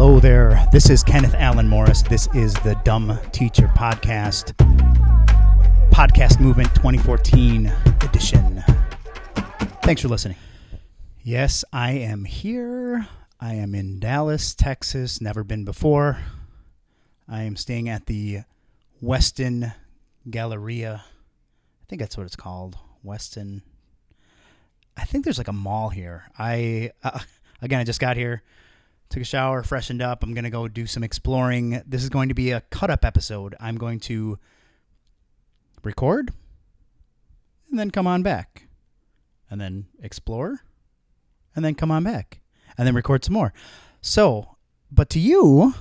Hello there. This is Kenneth Allen Morris. This is the Dumb Teacher Podcast. Podcast Movement 2014 edition. Thanks for listening. Yes, I am here. I am in Dallas, Texas. Never been before. I am staying at the Westin Galleria. I think that's what it's called. Westin. I think there's like a mall here. I just got here. Took a shower, freshened up. I'm going to go do some exploring. This is going to be a cut-up episode. I'm going to record and then come on back. And then explore and then come on back. And then record some more. So, but to you,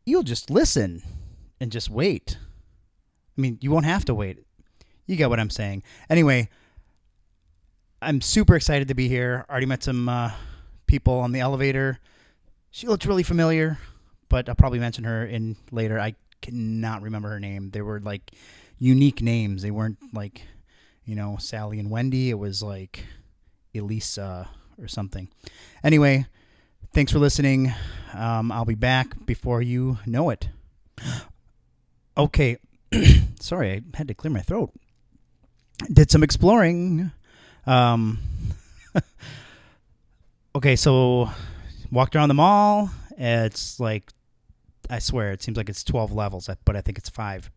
you'll just listen and just wait. I mean, you won't have to wait. You get what I'm saying. Anyway, I'm super excited to be here. Already met some people on the elevator. She looked really familiar, but I'll probably mention her in later. I cannot remember her name. They were like unique names. They weren't like, Sally and Wendy. It was like Elisa or something. Anyway, thanks for listening. I'll be back before you know it. Okay. Sorry, I had to clear my throat. Did some exploring. Okay, so walked around the mall. It's like, I swear, it seems like it's 12 levels, but I think it's 5.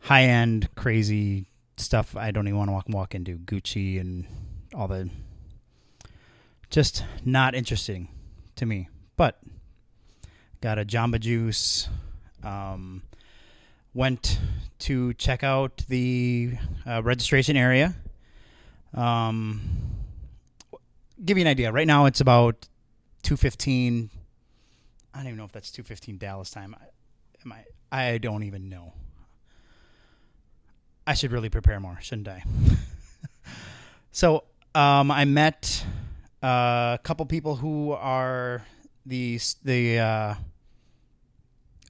High-end, crazy stuff I don't even want to walk into. Gucci and all the... Just not interesting to me. But got a Jamba Juice. Went to check out the registration area. Give you an idea. Right now it's about 2:15. I don't even know if that's 2:15 Dallas time. I don't even know. I should really prepare more, shouldn't I? So I met a couple people who are the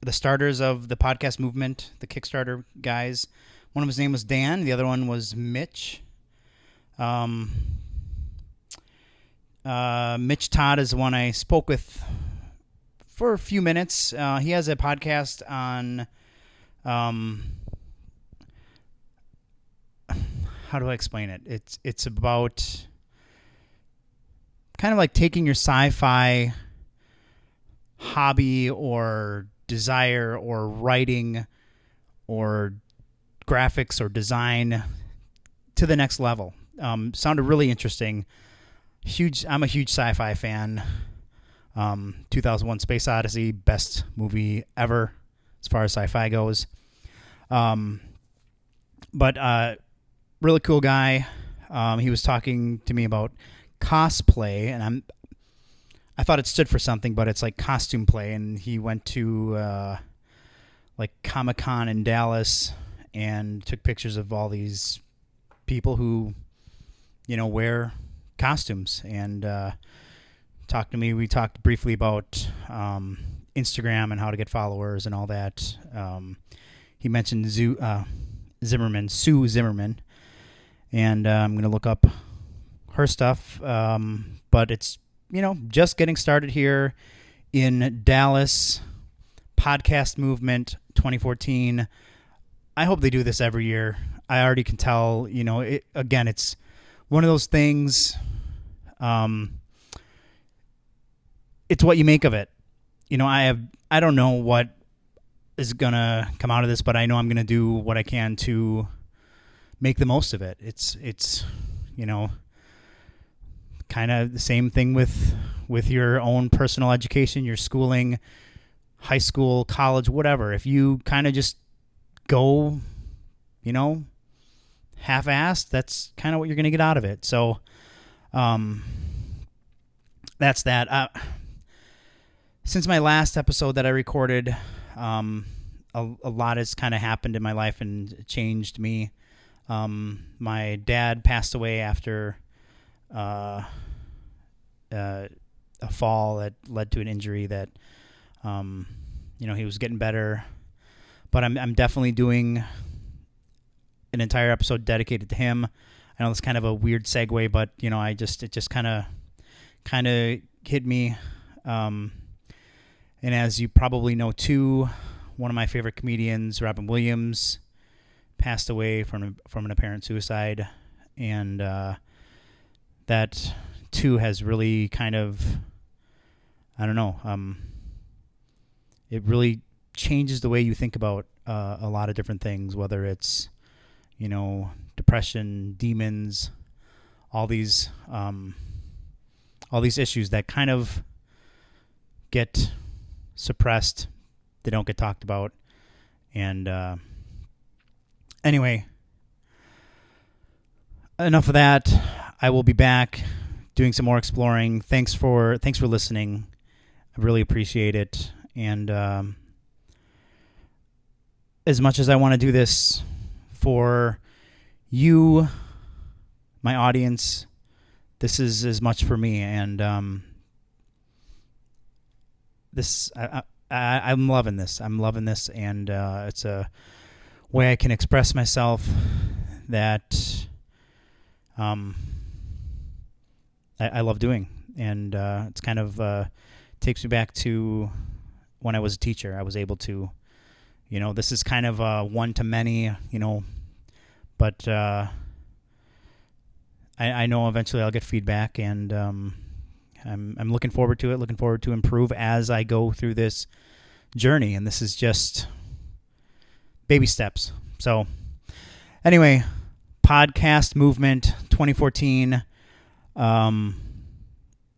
starters of the podcast movement, the Kickstarter guys. One of his name was Dan. The other one was Mitch. Mitch Todd is the one I spoke with for a few minutes. He has a podcast on, how do I explain it? It's about kind of like taking your sci-fi hobby or desire or writing or graphics or design to the next level. Sounded really interesting. I'm a huge sci-fi fan. 2001 Space Odyssey, best movie ever as far as sci-fi goes. But really cool guy. He was talking to me about cosplay, and I thought it stood for something, but it's like costume play. And he went to like Comic-Con in Dallas and took pictures of all these people who wear costumes and talked to me. We talked briefly about Instagram and how to get followers and all that. He mentioned Sue Zimmerman, and I'm going to look up her stuff. But it's, just getting started here in Dallas. Podcast Movement 2014. I hope they do this every year. I already can tell, it's one of those things, it's what you make of it. I don't know what is going to come out of this, but I know I'm going to do what I can to make the most of it. It's kind of the same thing with your own personal education, your schooling, high school, college, whatever. If you kind of just go, half-assed, that's kind of what you're going to get out of it. So that's that. Since my last episode that I recorded, a lot has kind of happened in my life and changed me. My dad passed away after a fall that led to an injury that, he was getting better. But I'm definitely doing an entire episode dedicated to him. I know it's kind of a weird segue, but it just kind of kind of hit me. And as you probably know too, one of my favorite comedians, Robin Williams, passed away from an apparent suicide. And that too has really kind of, I don't know, it really changes the way you think about a lot of different things, whether it's, depression, demons, all these issues that kind of get suppressed. They don't get talked about. And anyway, enough of that. I will be back doing some more exploring. Thanks for listening. I really appreciate it. And as much as I want to do this for you, my audience, this is as much for me. And I'm loving this. I'm loving this, and it's a way I can express myself that I love doing. And it's kind of takes me back to when I was a teacher. I was able to, this is kind of one to many, but I know eventually I'll get feedback, and I'm looking forward to it, looking forward to improve as I go through this journey. And this is just baby steps. So anyway, podcast movement 2014. I'm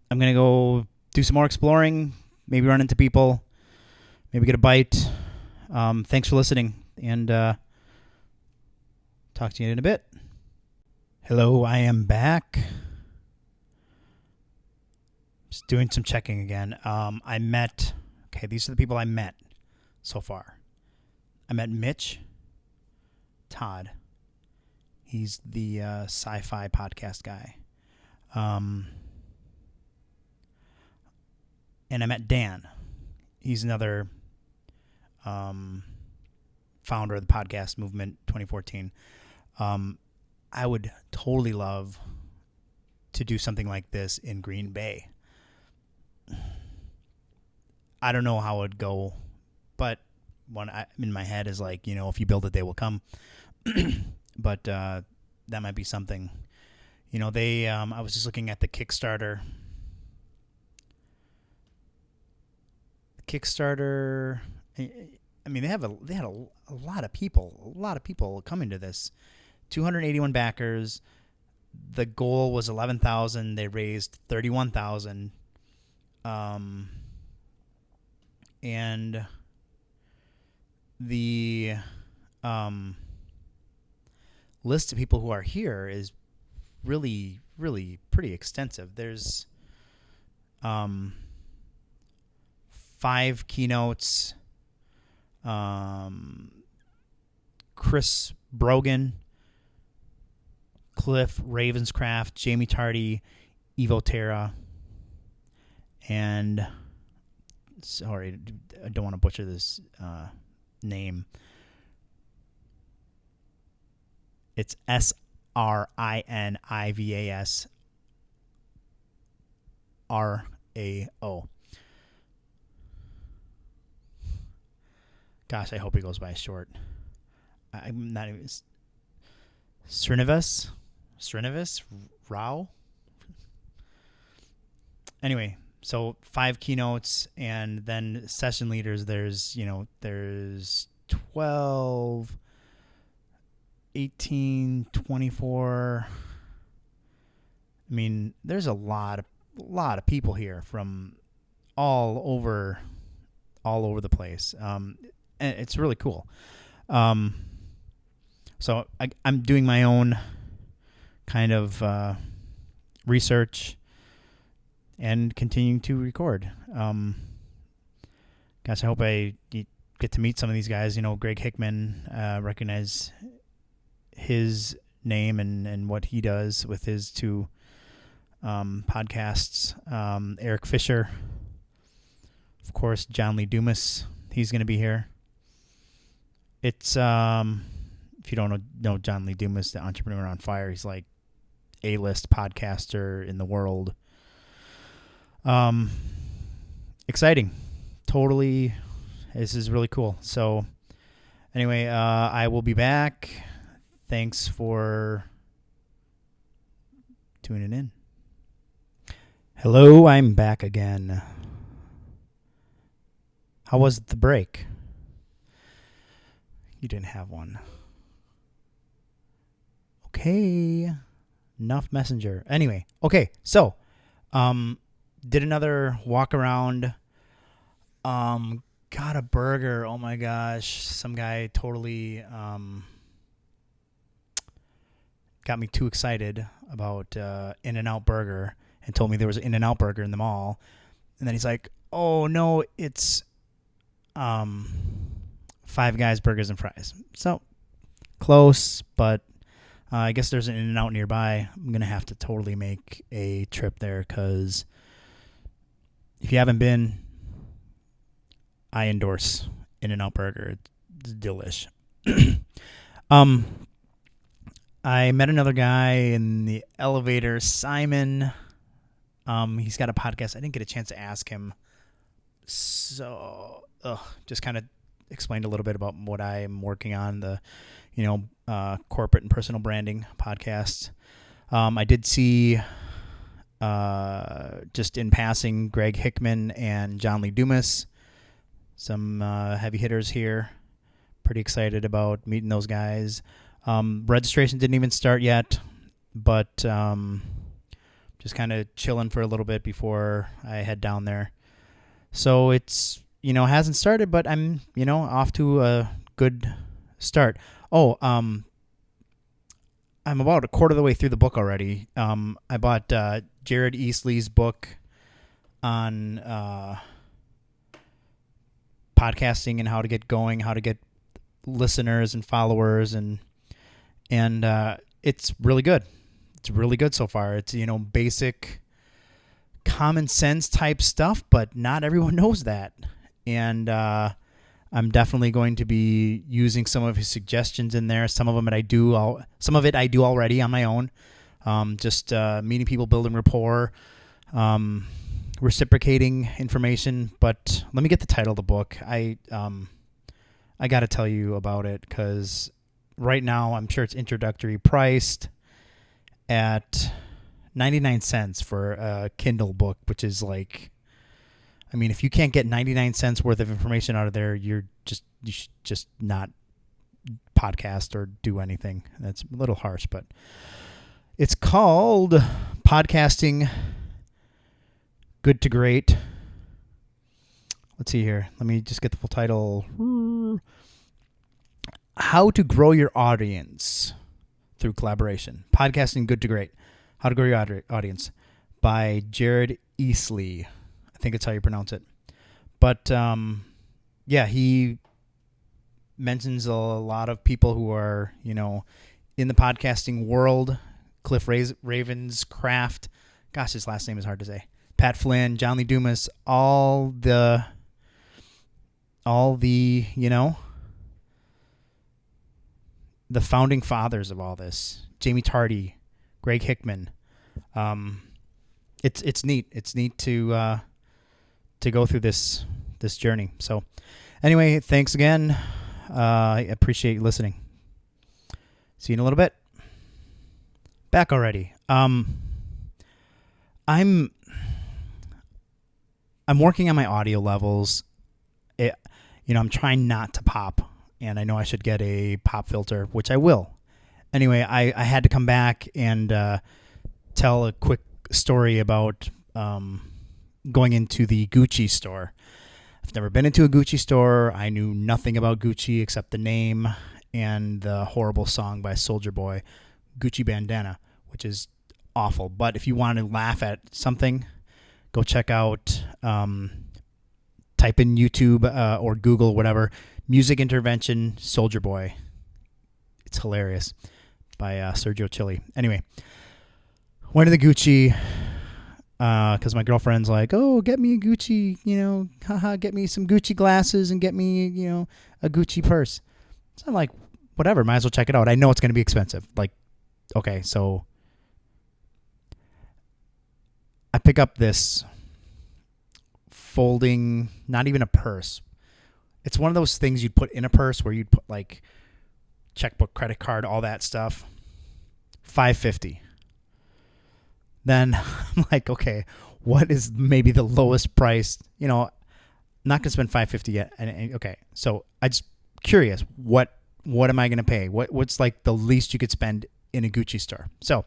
going to go do some more exploring, maybe run into people, maybe get a bite. Thanks for listening, and talk to you in a bit. Hello, I am back. Just doing some checking again. These are the people I met so far. I met Mitch Todd. He's the sci-fi podcast guy. And I met Dan. He's another founder of the podcast movement 2014. I would totally love to do something like this in Green Bay. I don't know how it would go, but in my head is like, if you build it, they will come. But that might be something. I was just looking at the Kickstarter. I mean, they had a lot of people coming to this. 281 backers. The goal was 11,000. They raised 31,000. And the list of people who are here is really, really pretty extensive. There's 5 keynotes. Chris Brogan, Cliff Ravenscraft, Jamie Tardy, Evo Terra, and sorry, I don't want to butcher this name. It's Srinivas Rao. Gosh, I hope he goes by short. I'm not even... Srinivas Rao? Anyway, so 5 keynotes, and then session leaders. There's 12, 18, 24. I mean, there's a lot of people here from all over the place. And it's really cool. So I'm doing my own kind of research and continuing to record. Gosh, I hope I get to meet some of these guys. Greg Hickman, recognize his name and what he does with his 2 podcasts. Eric Fisher, of course, John Lee Dumas. He's going to be here. It's if you don't know John Lee Dumas, the Entrepreneur on Fire, he's like A-list podcaster in the world. Exciting. Totally. This is really cool. So anyway, I will be back. Thanks for tuning in. Hello, I'm back again. How was the break? You didn't have one. Okay. Enough messenger. Anyway, okay, so did another walk around. Got a burger. Oh my gosh. Some guy totally got me too excited about In-N-Out Burger and told me there was an In-N-Out Burger in the mall. And then he's like, oh no, it's Five Guys Burgers and Fries. So close, but I guess there's an In-N-Out nearby. I'm going to have to totally make a trip there because if you haven't been, I endorse In-N-Out Burger. It's delish. I met another guy in the elevator, Simon. He's got a podcast. I didn't get a chance to ask him. So just kind of explained a little bit about what I am working on, the corporate and personal branding podcast. I did see just in passing Greg Hickman and Lee Dumas, some heavy hitters here. Pretty excited about meeting those guys. Registration didn't even start yet, but just kind of chilling for a little bit before I head down there. So it's, hasn't started, but I'm, off to a good start. Oh, I'm about a quarter of the way through the book already. I bought Jared Easley's book on podcasting and how to get going, how to get listeners and followers, and it's really good. It's really good so far. It's, basic common sense type stuff, but not everyone knows that. And I'm definitely going to be using some of his suggestions in there. Some of it I do already on my own. Just meeting people, building rapport, reciprocating information. But let me get the title of the book. I got to tell you about it because right now I'm sure it's introductory priced at 99 cents for a Kindle book, which is like, if you can't get 99 cents worth of information out of there, you should just not podcast or do anything. That's a little harsh, but it's called Podcasting Good to Great. Let's see here. Let me just get the full title. How to Grow Your Audience Through Collaboration. Podcasting Good to Great. How to Grow Your Audience by Jared Easley. I think it's how you pronounce it. But, he mentions a lot of people who are, in the podcasting world. Cliff Ravenscraft. Gosh, his last name is hard to say. Pat Flynn, Lee Dumas, all the, the founding fathers of all this. Jamie Tardy, Greg Hickman. It's neat. It's neat to go through this journey. So anyway, thanks again. I appreciate you listening. See you in a little bit. Back already. I'm working on my audio levels. I'm trying not to pop, and I know I should get a pop filter, which I will. Anyway, I had to come back and tell a quick story about going into the Gucci store. I've never been into a Gucci store. I knew nothing about Gucci except the name and the horrible song by Soulja Boy, Gucci Bandana, which is awful. But if you want to laugh at something, go check out, type in YouTube or Google, whatever, Music Intervention Soulja Boy. It's hilarious, by Sergio Chili. Anyway, went to the Gucci because my girlfriend's like, oh, get me a Gucci, get me some Gucci glasses and get me, a Gucci purse. So I'm like, whatever, might as well check it out. I know it's going to be expensive. Like, okay, so I pick up this folding, not even a purse. It's one of those things you'd put in a purse where you'd put like checkbook, credit card, all that stuff. $550. Then I'm like, okay, what is maybe the lowest price? You know, not gonna spend $550 yet. And okay, so I just curious, what am I gonna pay? What's like the least you could spend in a Gucci store? So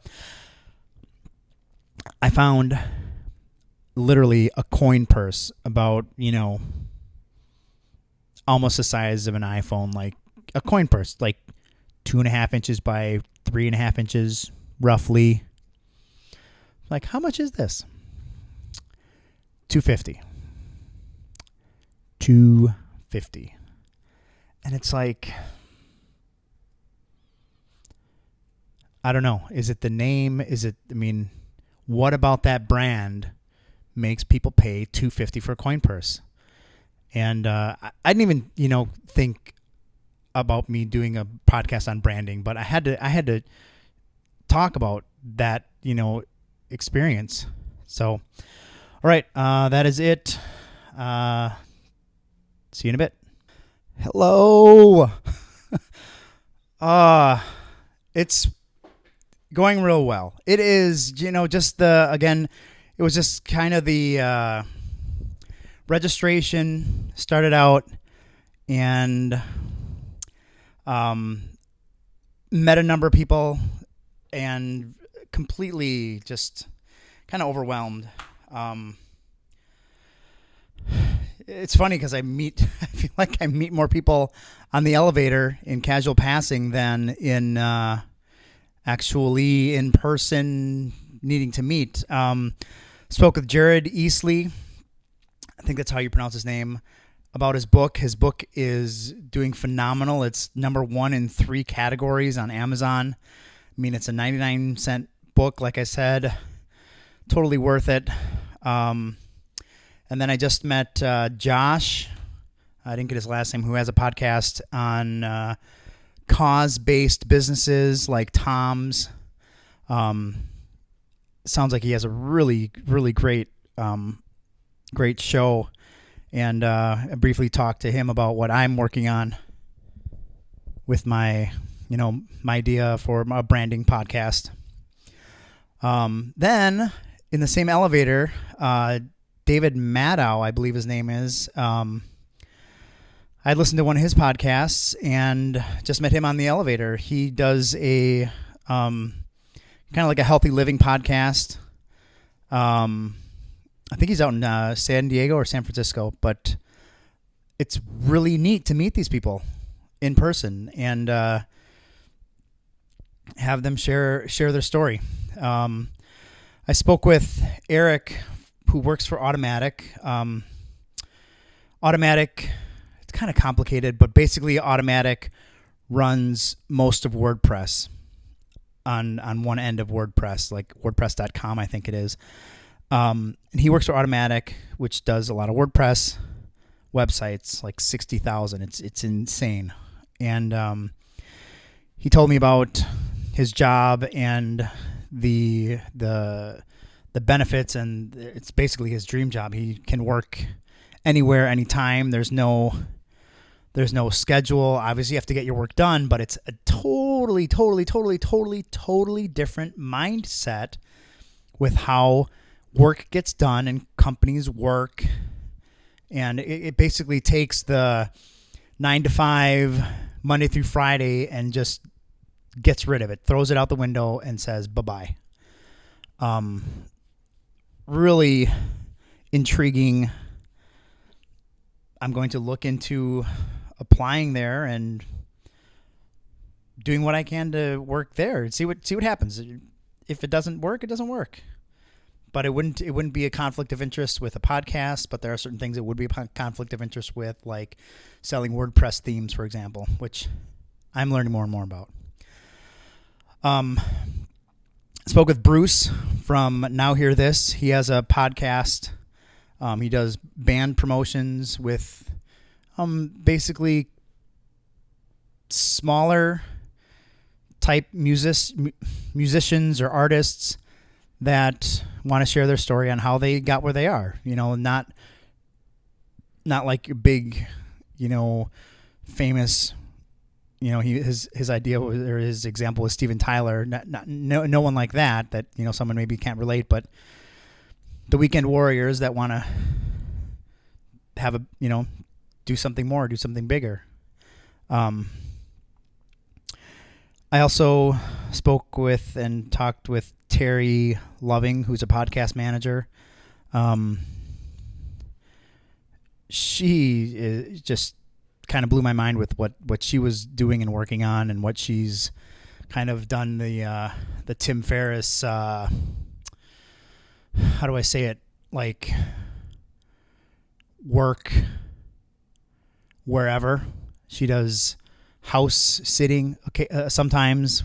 I found literally a coin purse about, you know, almost the size of an iPhone, like a coin purse, like 2.5 inches by 3.5 inches, roughly. Like, how much is this? $250. $250. And it's like, I don't know. Is it the name? What about that brand makes people pay $250 for a coin purse? And I didn't even, you know, think about me doing a podcast on branding, but I had to talk about that, you know, experience. So, all right, that is it. See you in a bit. Hello. It's going real well. It is, you know, just it was just kind of the registration started out, and met a number of people and completely just kind of overwhelmed. It's funny because I feel like I meet more people on the elevator in casual passing than in actually in person needing to meet. Spoke with Jared Easley, I think that's how you pronounce his name, about his book. His book is doing phenomenal. It's number 1 in 3 categories on Amazon. I mean, it's a 99-cent book, like I said. Totally worth it. And then I just met Josh. I didn't get his last name, who has a podcast on cause-based businesses like Tom's. Sounds like he has a really, really great show. And I briefly talked to him about what I'm working on with my idea for a branding podcast. Then in the same elevator, David Maddow, I believe his name is, I listened to one of his podcasts and just met him on the elevator. He does a kind of like a healthy living podcast. I think he's out in San Diego or San Francisco, but it's really neat to meet these people in person and have them share their story. I spoke with Eric, who works for Automatic. Automatic, it's kind of complicated, but basically Automatic runs most of WordPress on one end of WordPress, like WordPress.com, I think it is. And he works for Automatic, which does a lot of WordPress websites, like 60,000. It's insane. And he told me about his job and the benefits, and it's basically his dream job. He can work anywhere, anytime. There's no schedule. Obviously, you have to get your work done, but it's a totally different mindset with how work gets done and companies work. And it basically takes the 9 to 5 Monday through Friday and just gets rid of it, throws it out the window and says bye-bye. Really intriguing. I'm going to look into applying there and doing what I can to work there and see what happens. If it doesn't work, it doesn't work. But it wouldn't be a conflict of interest with a podcast, but there are certain things that would be a conflict of interest with, like selling WordPress themes, for example, which I'm learning more and more about. Spoke with Bruce from Now Hear This. He has a podcast. He does band promotions with basically smaller type musicians or artists that want to share their story on how they got where they are. You know, not not like your big, famous, his idea or his example was Steven Tyler. No one like that, someone maybe can't relate, but the weekend warriors that want to have do something more, do something bigger. I also spoke with and talked with Terry Loving, who's a podcast manager. She just kind of blew my mind with what she was doing and working on, and what she's kind of done the Tim Ferriss, how do I say it, like work wherever. She does house sitting sometimes,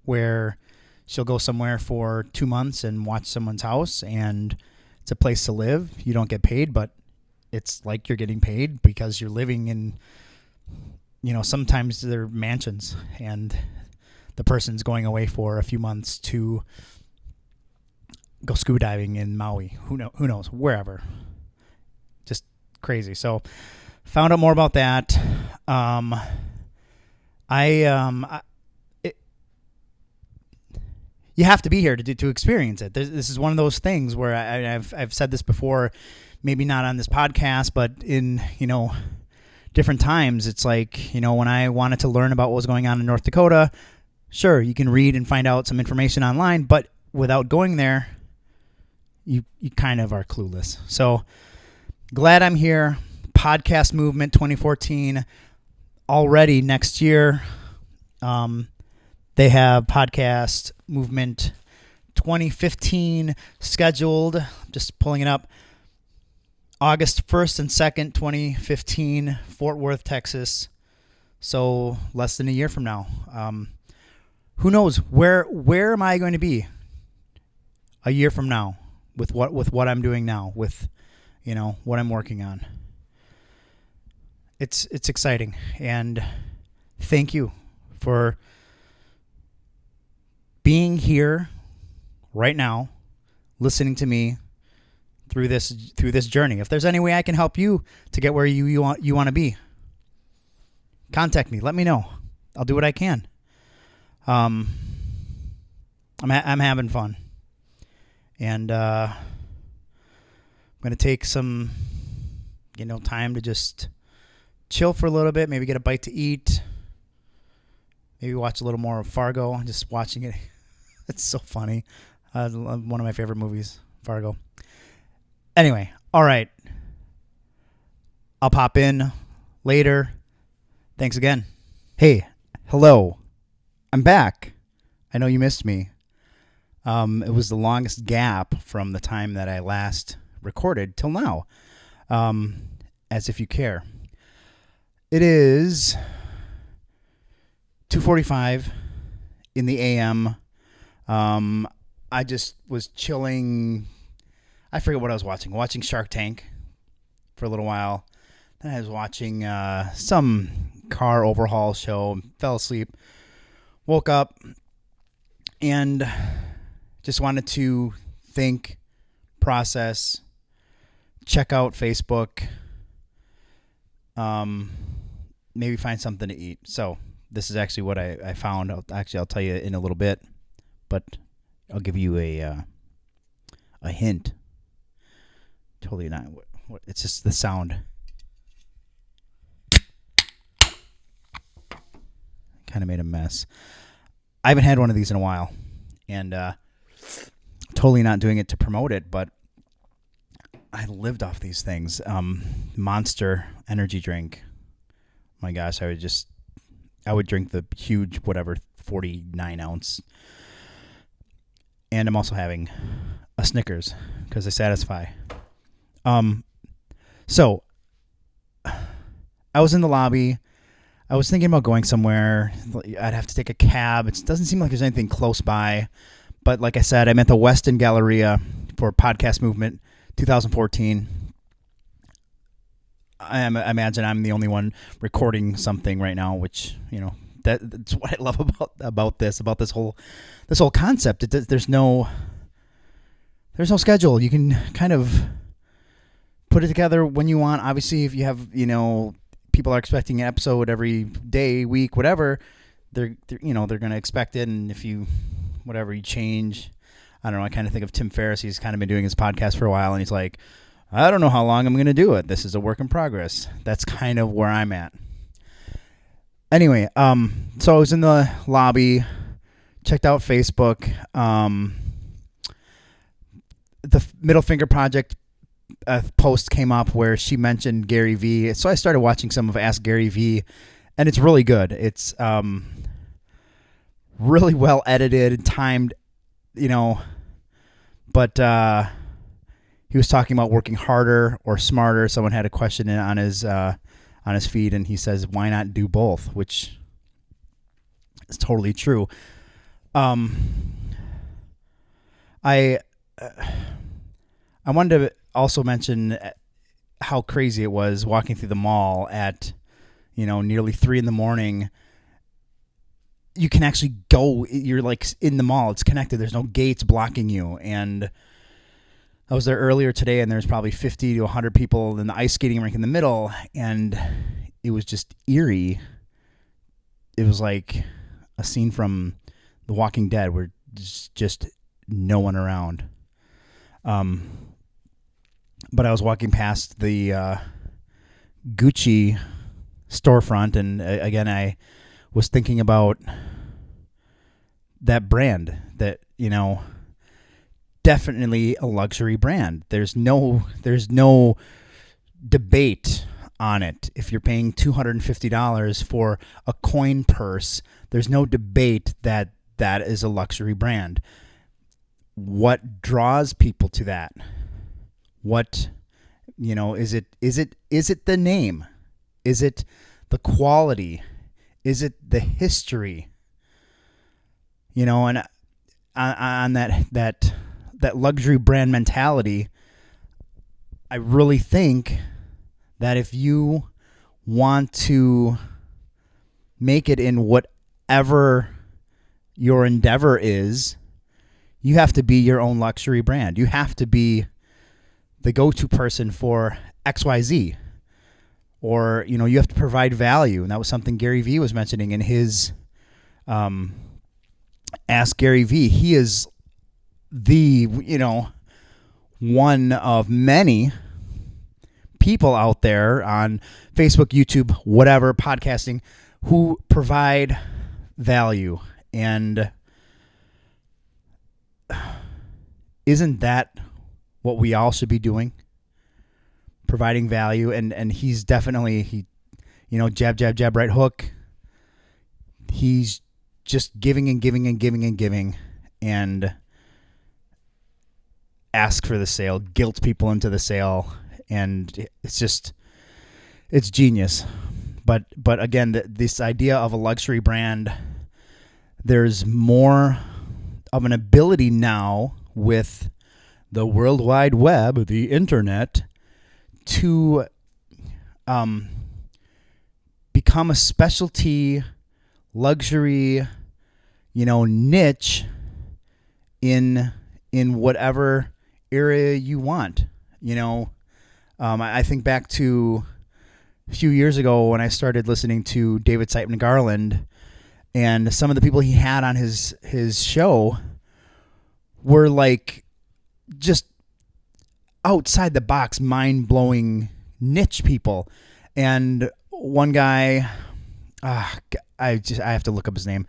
where she'll go somewhere for 2 months and watch someone's house, and it's a place to live. You don't get paid, but it's like you're getting paid because you're living in, sometimes they're mansions, and the person's going away for a few months to go scuba diving in Maui. Who knows, wherever. Just crazy. So found out more about that. You have to be here to experience it. This is one of those things where I've said this before, maybe not on this podcast, but in, different times. It's like, when I wanted to learn about what was going on in North Dakota, sure, you can read and find out some information online, but without going there, you kind of are clueless. So glad I'm here. Podcast Movement 2014 already next year. They have Podcast Movement 2015 scheduled. Just pulling it up. August 1st and 2nd, 2015, Fort Worth, Texas. So less than a year from now. Who knows? Where am I going to be a year from now with what I'm doing now, with what I'm working on? It's exciting, and thank you for being here right now, listening to me through this journey. If there's any way I can help you to get where you want to be, contact me. Let me know. I'll do what I can. I'm having fun, and I'm gonna take some time to just chill for a little bit, maybe get a bite to eat, maybe watch a little more of Fargo. Just watching it, it's so funny. One of my favorite movies, Fargo. Anyway, all right. I'll pop in later. Thanks again. Hey, hello. I'm back. I know you missed me. It was the longest gap from the time that I last recorded till now. As if you care. It is 2:45 in the AM. I just was chilling. I forget what I was watching. Watching Shark Tank for a little while. Then I was watching some car overhaul show. Fell asleep. Woke up and just wanted to think, process, check out Facebook, maybe find something to eat. So this is actually what I found. I'll tell you in a little bit, but I'll give you a hint. Totally not. What? It's just the sound. Kind of made a mess. I haven't had one of these in a while, and totally not doing it to promote it, but I lived off these things. Monster energy drink. My gosh, I would drink the huge, 49 ounce. And I'm also having a Snickers because they satisfy. So I was in the lobby. I was thinking about going somewhere. I'd have to take a cab. It doesn't seem like there's anything close by. But like I said, I'm at the Weston Galleria for Podcast Movement 2014. I imagine I'm the only one recording something right now, which, that's what I love about this whole concept. There's no schedule. You can kind of put it together when you want. Obviously, if you have, people are expecting an episode every day, week, whatever, they're going to expect it. And if you change, I don't know. I kind of think of Tim Ferriss. He's kind of been doing his podcast for a while, and he's like, I don't know how long I'm going to do it. This is a work in progress. That's kind of where I'm at. Anyway, so I was in the lobby, checked out Facebook. The Middle Finger Project post came up where she mentioned Gary Vee. So I started watching some of Ask Gary Vee, and it's really good. It's really well edited and timed, but he was talking about working harder or smarter. Someone had a question on his feed, and he says, why not do both? Which is totally true. I wanted to also mention how crazy it was walking through the mall at, nearly 3 a.m. You can actually go, you're like in the mall, it's connected. There's no gates blocking you. And I was there earlier today, and there's probably 50 to 100 people in the ice skating rink in the middle, and it was just eerie. It was like a scene from The Walking Dead where there's just no one around. But I was walking past the Gucci storefront, and again, I was thinking about that brand that, definitely a luxury brand. There's no debate on it. If you're paying $250 for a coin purse, there's no debate that that is a luxury brand. What draws people to that? What, is it the name? Is it the quality? Is it the history? And on that luxury brand mentality, I really think that if you want to make it in whatever your endeavor is, you have to be your own luxury brand. You have to be the go-to person for XYZ. Or, you have to provide value. And that was something Gary Vee was mentioning in his Ask Gary Vee. He is the, one of many people out there on Facebook, YouTube, whatever, podcasting, who provide value. And isn't that what we all should be doing? Providing value. And he's definitely, jab, jab, jab, right hook. He's just giving and giving and giving and giving, and ask for the sale, guilt people into the sale. And it's genius. But again, this idea of a luxury brand, there's more of an ability now with the World Wide Web, the internet, to become a specialty luxury, niche in whatever area you want. I think back to a few years ago when I started listening to David Siteman Garland, and some of the people he had on his show were like just outside the box, mind-blowing niche people. And one guy, I have to look up his name.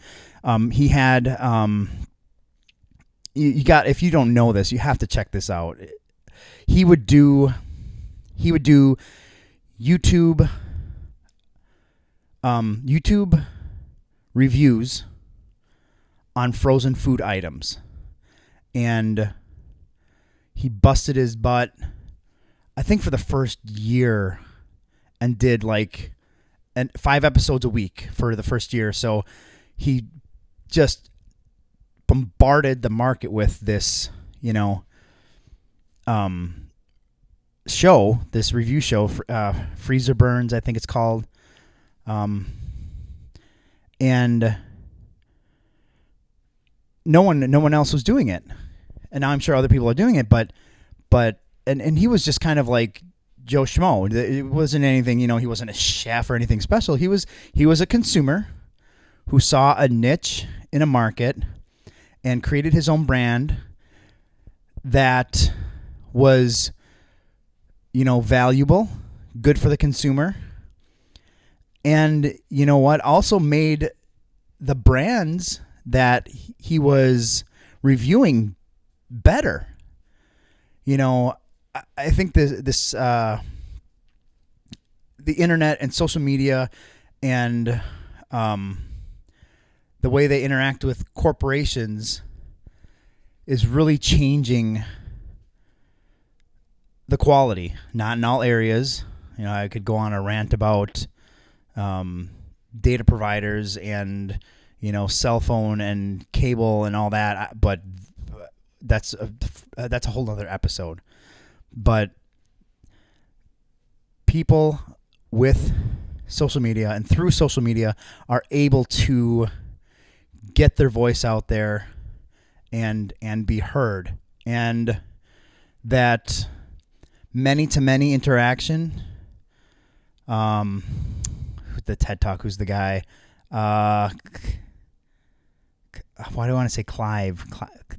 He had if you don't know this, you have to check this out. He would do YouTube reviews on frozen food items, and he busted his butt, I think, for the first year, and did 5 episodes a week for the first year. So he just bombarded the market with this, show, this review show, Freezer Burns, I think it's called. And no one else was doing it. And now I'm sure other people are doing it, but he was just kind of like Joe Schmo. It wasn't anything, he wasn't a chef or anything special. He was a consumer who saw a niche in a market and created his own brand that was, valuable, good for the consumer. And you know what? Also made the brands that he was reviewing better. I think this the internet and social media and the way they interact with corporations is really changing the quality. Not in all areas. I could go on a rant about data providers and cell phone and cable and all that, but that's a whole other episode. But people with social media and through social media are able to get their voice out there and be heard, and that many to many interaction. The TED Talk, who's the guy? Why do I want to say Clive?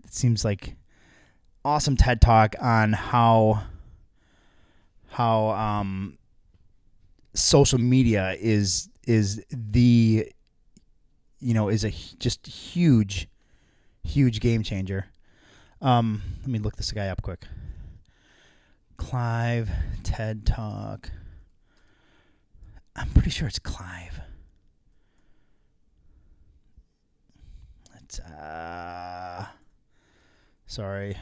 It seems like awesome TED Talk on how social media is the is a just huge game changer. Let me look this guy up quick. Clive TED Talk. I'm pretty sure it's Clive. It's sorry.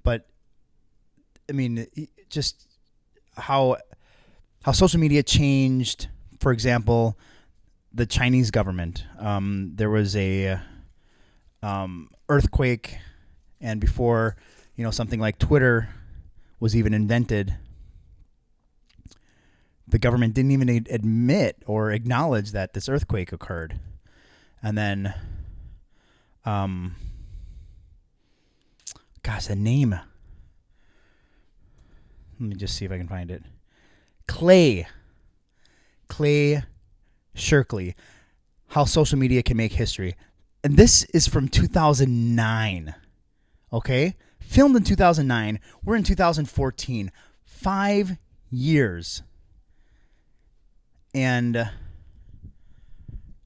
But I mean, just how social media changed, for example, the Chinese government. There was a earthquake, and before something like Twitter was even invented, the government didn't even admit or acknowledge that this earthquake occurred. And then, the name. Let me just see if I can find it. Clay Shirkley, How Social Media Can Make History. And this is from 2009. Okay? Filmed in 2009. We're in 2014. 5 years. And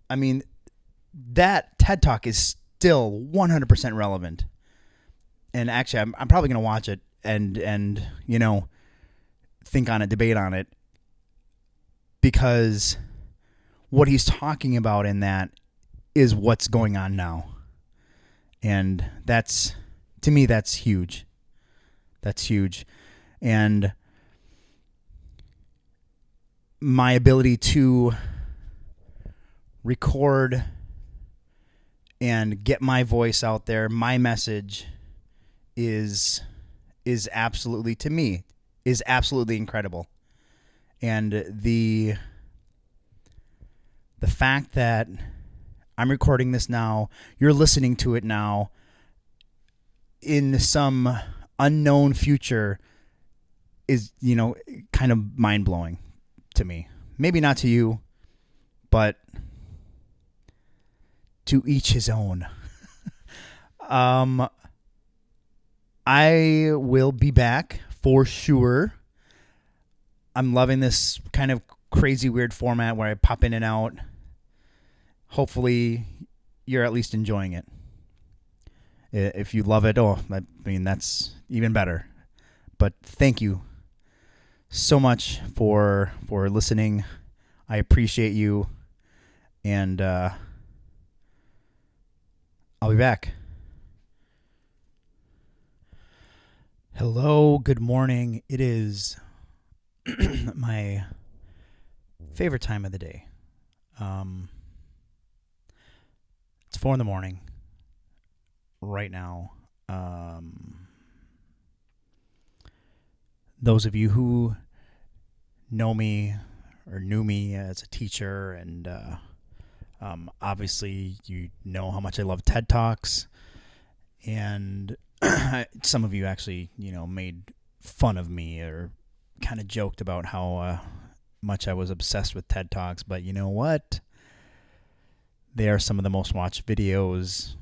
I mean, that TED Talk is still 100% relevant. And actually, I'm probably going to watch it and think on it, debate on it, because what he's talking about in that is what's going on now. And that's, to me, that's huge. That's huge. And my ability to record and get my voice out there, my message is absolutely, to me, is absolutely incredible. And the fact that I'm recording this now, you're listening to it now, in some unknown future is, kind of mind-blowing to me. Maybe not to you, but to each his own. I will be back for sure. I'm loving this kind of crazy, weird format where I pop in and out. Hopefully, you're at least enjoying it. If you love it, that's even better. But thank you so much for listening. I appreciate you, and I'll be back. Hello, good morning. It is my favorite time of the day. It's 4 a.m. right now. Those of you who know me or knew me as a teacher, and obviously you know how much I love TED Talks, and some of you actually made fun of me or kind of joked about how much I was obsessed with TED Talks. But you know what? They are some of the most watched videos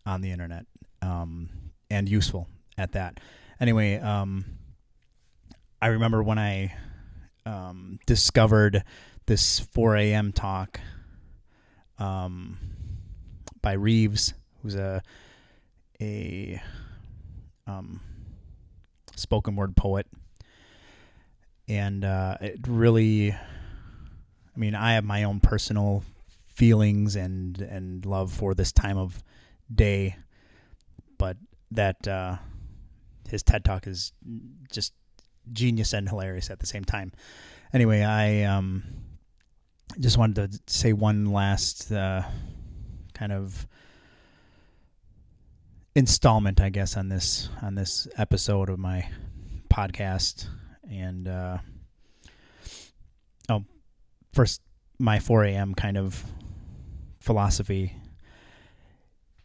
on the internet, and useful at that. Anyway, I remember when I discovered this 4 a.m. talk by Reeves, who's a spoken word poet. And it really, I mean, I have my own personal feelings and love for this time of day, but that his TED Talk is just genius and hilarious at the same time. Anyway, I just wanted to say one last kind of installment, I guess, on this episode of my podcast. And first, my 4 a.m. kind of philosophy.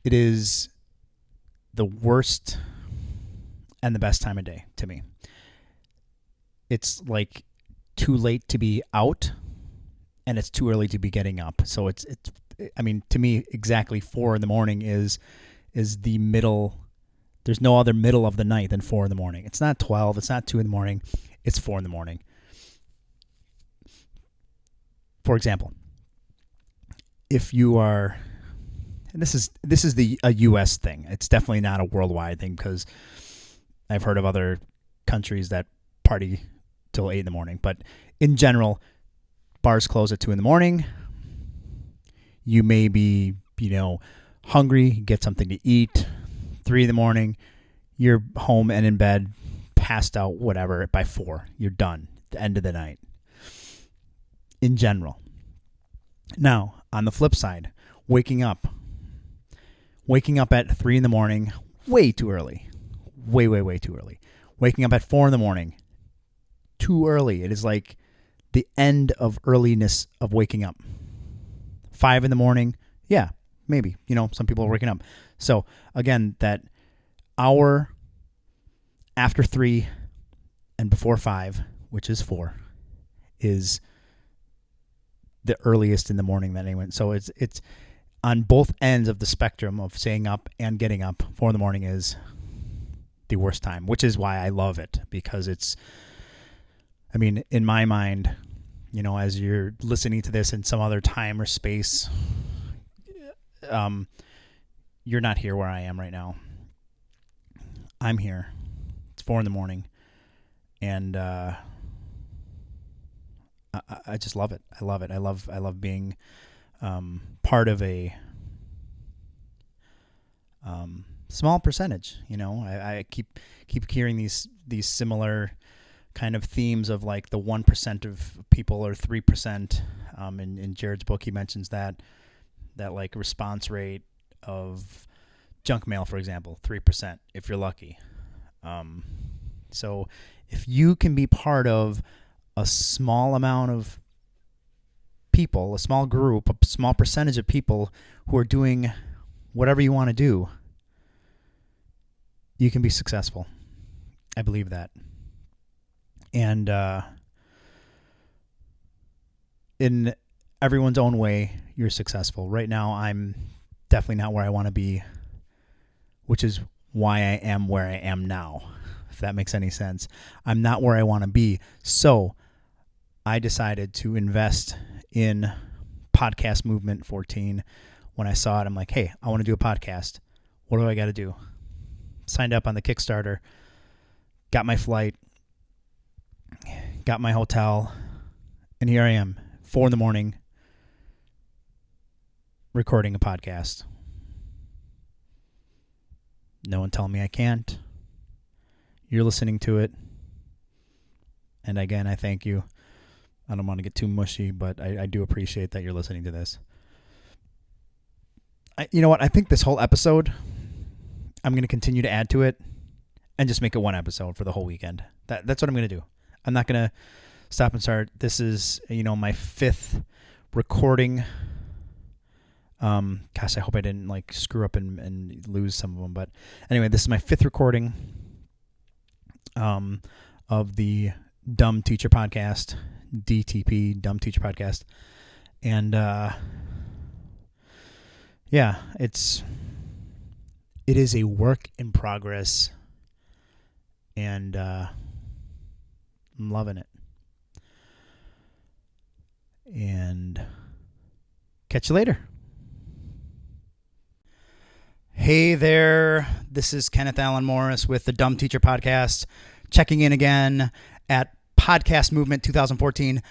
It is the worst and the best time of day to me. It's like too late to be out, and it's too early to be getting up. So it's I mean, to me, exactly 4 a.m. is the middle. There's no other middle of the night than 4 a.m. It's not 12. It's not 2 a.m. It's 4 a.m. For example, if you are, and this is a U.S. thing. It's definitely not a worldwide thing, because I've heard of other countries that party till 8 a.m. But in general, bars close at 2 a.m. You may be, hungry, get something to eat. 3 a.m, you're home and in bed, passed out, whatever. By 4, you're done. The end of the night. In general. Now, on the flip side, waking up at 3 a.m, way too early. Way, way, way too early. Waking up at 4 a.m, too early. It is like the end of earliness of waking up. 5 a.m, yeah, maybe. Some people are waking up. So, again, that hour after 3 and before 5, which is 4, is the earliest in the morning that anyone. So it's on both ends of the spectrum of staying up and getting up. 4 a.m. is the worst time, which is why I love it, because it's, I mean, in my mind, as you're listening to this in some other time or space, you're not here where I am right now. I'm here. It's 4 a.m. and I just love it. I love it. I love being part of a small percentage. I keep hearing these similar kind of themes of like the 1% of people or 3%. In Jared's book, he mentions that like response rate of junk mail, for example, 3%, if you're lucky. So if you can be part of a small amount of people, a small group, a small percentage of people who are doing whatever you want to do, you can be successful. I believe that. And in everyone's own way, you're successful. Right now, I'm definitely not where I want to be, which is why I am where I am now, if that makes any sense. I'm not where I want to be. So I decided to invest in Podcast Movement 14. When I saw it, I'm like, hey, I want to do a podcast. What do I got to do? Signed up on the Kickstarter, got my flight, got my hotel, and here I am, 4 a.m, recording a podcast. No one telling me I can't. You're listening to it. And again, I thank you. I don't want to get too mushy, but I do appreciate that you're listening to this. You know what? I think this whole episode, I'm going to continue to add to it and just make it one episode for the whole weekend. That's what I'm going to do. I'm not going to stop and start. This is, my 5th recording. Gosh, I hope I didn't screw up and lose some of them. But anyway, this is my 5th recording. of the Dumb Teacher Podcast, DTP, Dumb Teacher Podcast. And yeah, it is a work in progress, and I'm loving it. And catch you later. Hey there, this is Kenneth Allen Morris with the Dumb Teacher Podcast, checking in again at Podcast Movement 2014.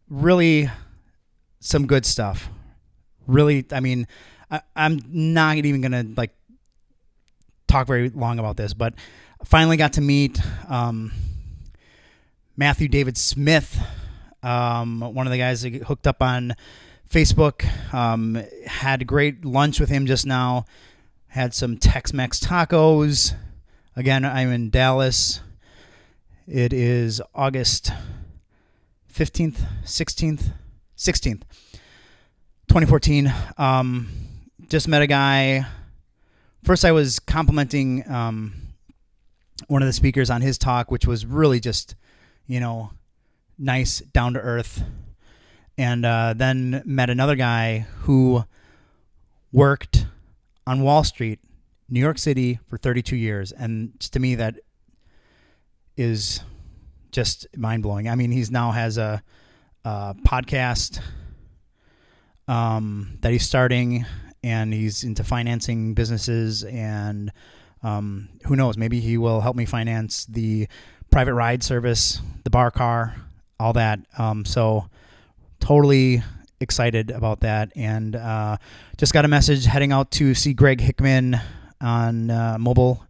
Really some good stuff. Really, I mean, I'm not even going to talk very long about this, but I finally got to meet Matthew David Smith, one of the guys that hooked up on Facebook. Had a great lunch with him just now. Had some Tex-Mex tacos. Again, I'm in Dallas. It is August 15th, 16th, 2014. Just met a guy. First, I was complimenting one of the speakers on his talk, which was really just, nice, down to earth. And then met another guy who worked on Wall Street, New York City, for 32 years. And just to me, that is just mind-blowing. I mean, he's now has a podcast that he's starting, and he's into financing businesses, and who knows, maybe he will help me finance the private ride service, the bar car, all that. So totally excited about that, and just got a message heading out to see Greg Hickman on mobile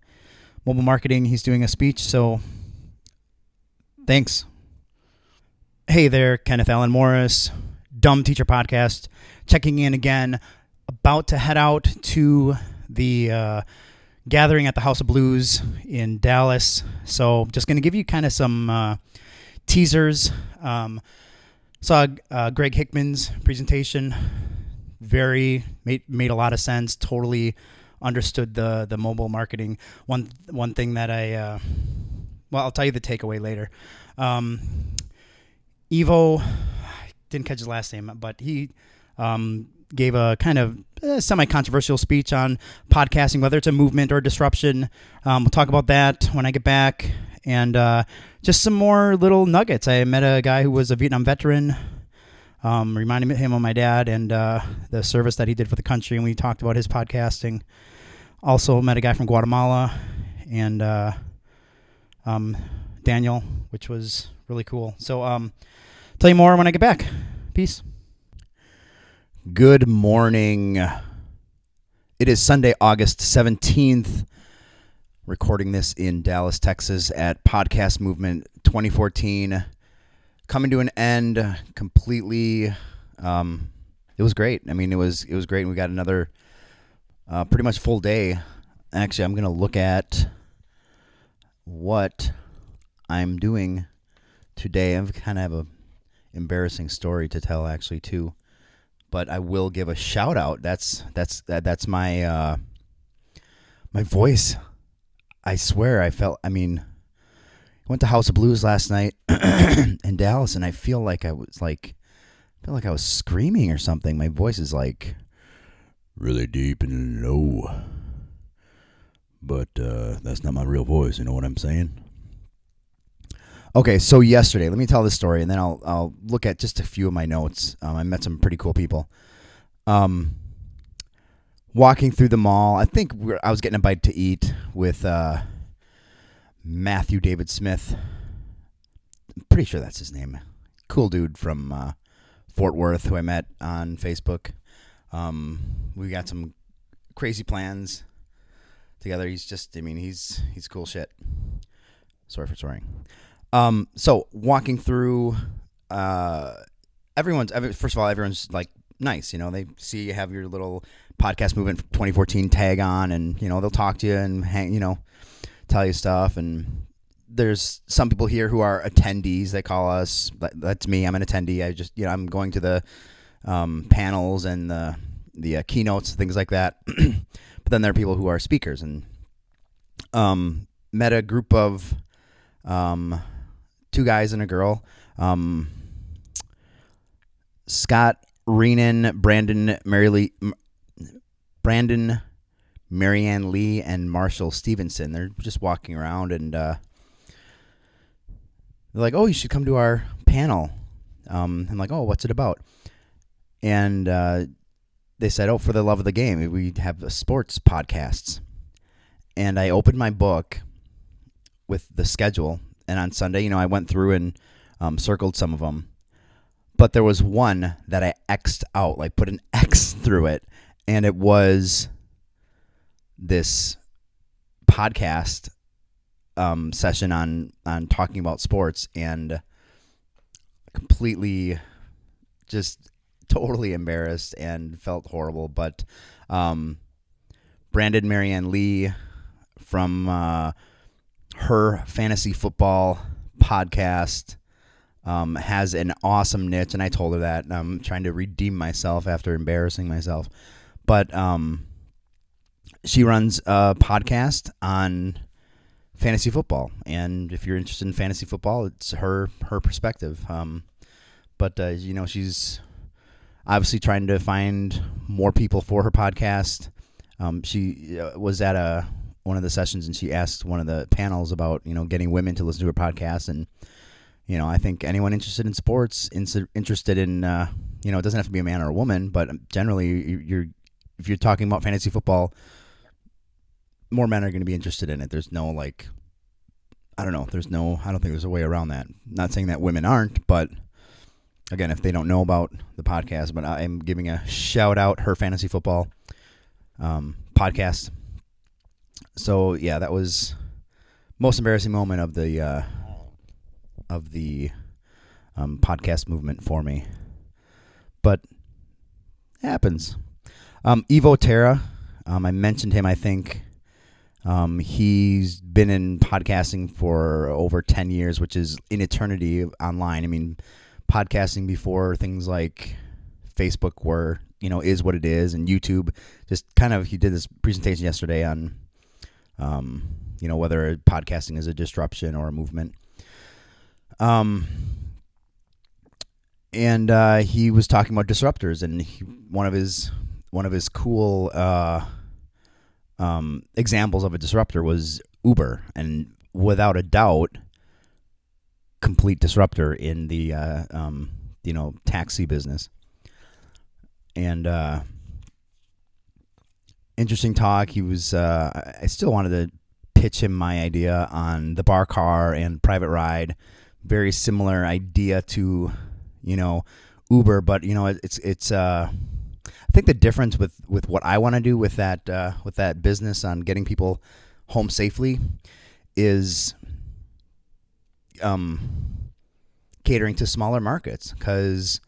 marketing. He's doing a speech, so thanks. Hey there, Kenneth Allen Morris, Dumb Teacher Podcast, checking in again, about to head out to the gathering at the House of Blues in Dallas. So just going to give you kind of some teasers. Saw Greg Hickman's presentation. Made a lot of sense. Totally understood the mobile marketing. One thing that I'll tell you the takeaway later. Evo, I didn't catch his last name, but he gave a kind of semi-controversial speech on podcasting, whether it's a movement or disruption. We'll talk about that when I get back. And just some more little nuggets. I met a guy who was a Vietnam veteran, reminded him of my dad and the service that he did for the country, and we talked about his podcasting. Also met a guy from Guatemala and Daniel, which was really cool. So tell you more when I get back. Peace. Good morning. It is Sunday, August 17th. Recording this in Dallas, Texas at Podcast Movement 2014. Coming to an end completely. It was great. I mean, it was great. We got another pretty much full day. Actually, I'm going to look at what I'm doing today. I kind of have a embarrassing story to tell, actually, too. But I will give a shout out. That's my my voice. I swear I went to House of Blues last night in Dallas, and I feel like I was screaming or something. My voice is really deep and low. But that's not my real voice, you know what I'm saying? Okay, so yesterday, let me tell this story, and then I'll look at just a few of my notes. I met some pretty cool people. Walking through the mall, I think I was getting a bite to eat with Matthew David Smith. I'm pretty sure that's his name. Cool dude from Fort Worth who I met on Facebook. We got some crazy plans together. He's cool shit. Sorry for swearing. So walking through, everyone's nice, they see you have your little Podcast Movement 2014 tag on, and they'll talk to you and tell you stuff. And there's some people here who are attendees. They call us. That's me. I'm an attendee. I'm going to the panels and the keynotes, things like that. But then there are people who are speakers, and met a group of two guys and a girl. Scott Reenan, Brandon, Marianne Lee, and Marshall Stevenson. They're just walking around, and they're like, "Oh, you should come to our panel." I'm like, "Oh, what's it about?" And they said, "Oh, for the love of the game, we have sports podcasts." And I opened my book with the schedule, and on Sunday, I went through and circled some of them. But there was one that I X'd out, like put an X through it, and it was this podcast session on talking about sports, and completely just totally embarrassed and felt horrible. But Brandon Marianne Lee from her fantasy football podcast has an awesome niche, and I told her that. I'm trying to redeem myself after embarrassing myself. But she runs a podcast on fantasy football, and if you're interested in fantasy football, it's her perspective. But she's obviously trying to find more people for her podcast. She was at one of the sessions, and she asked one of the panels about getting women to listen to her podcast. And I think anyone interested in sports, interested in it doesn't have to be a man or a woman, but generally if you're talking about fantasy football, more men are going to be interested in it. There's no I don't think there's a way around that. Not saying that women aren't, but again, if they don't know about the podcast, but I'm giving a shout out her fantasy football podcast. So yeah, that was most embarrassing moment of the podcast movement for me, but it happens. Evo Terra, I mentioned him. I think he's been in podcasting for over 10 years, which is an eternity online. I mean, podcasting before things like Facebook were, is what it is, and YouTube. Just kind of, he did this presentation yesterday on, whether podcasting is a disruption or a movement. And he was talking about disruptors, and one of his cool examples of a disruptor was Uber, and without a doubt, complete disruptor in the taxi business. And interesting talk. He was. I still wanted to pitch him my idea on the bar car and private ride. Very similar idea to Uber, but it's. I think the difference with what I want to do with that business on getting people home safely is catering to smaller markets, because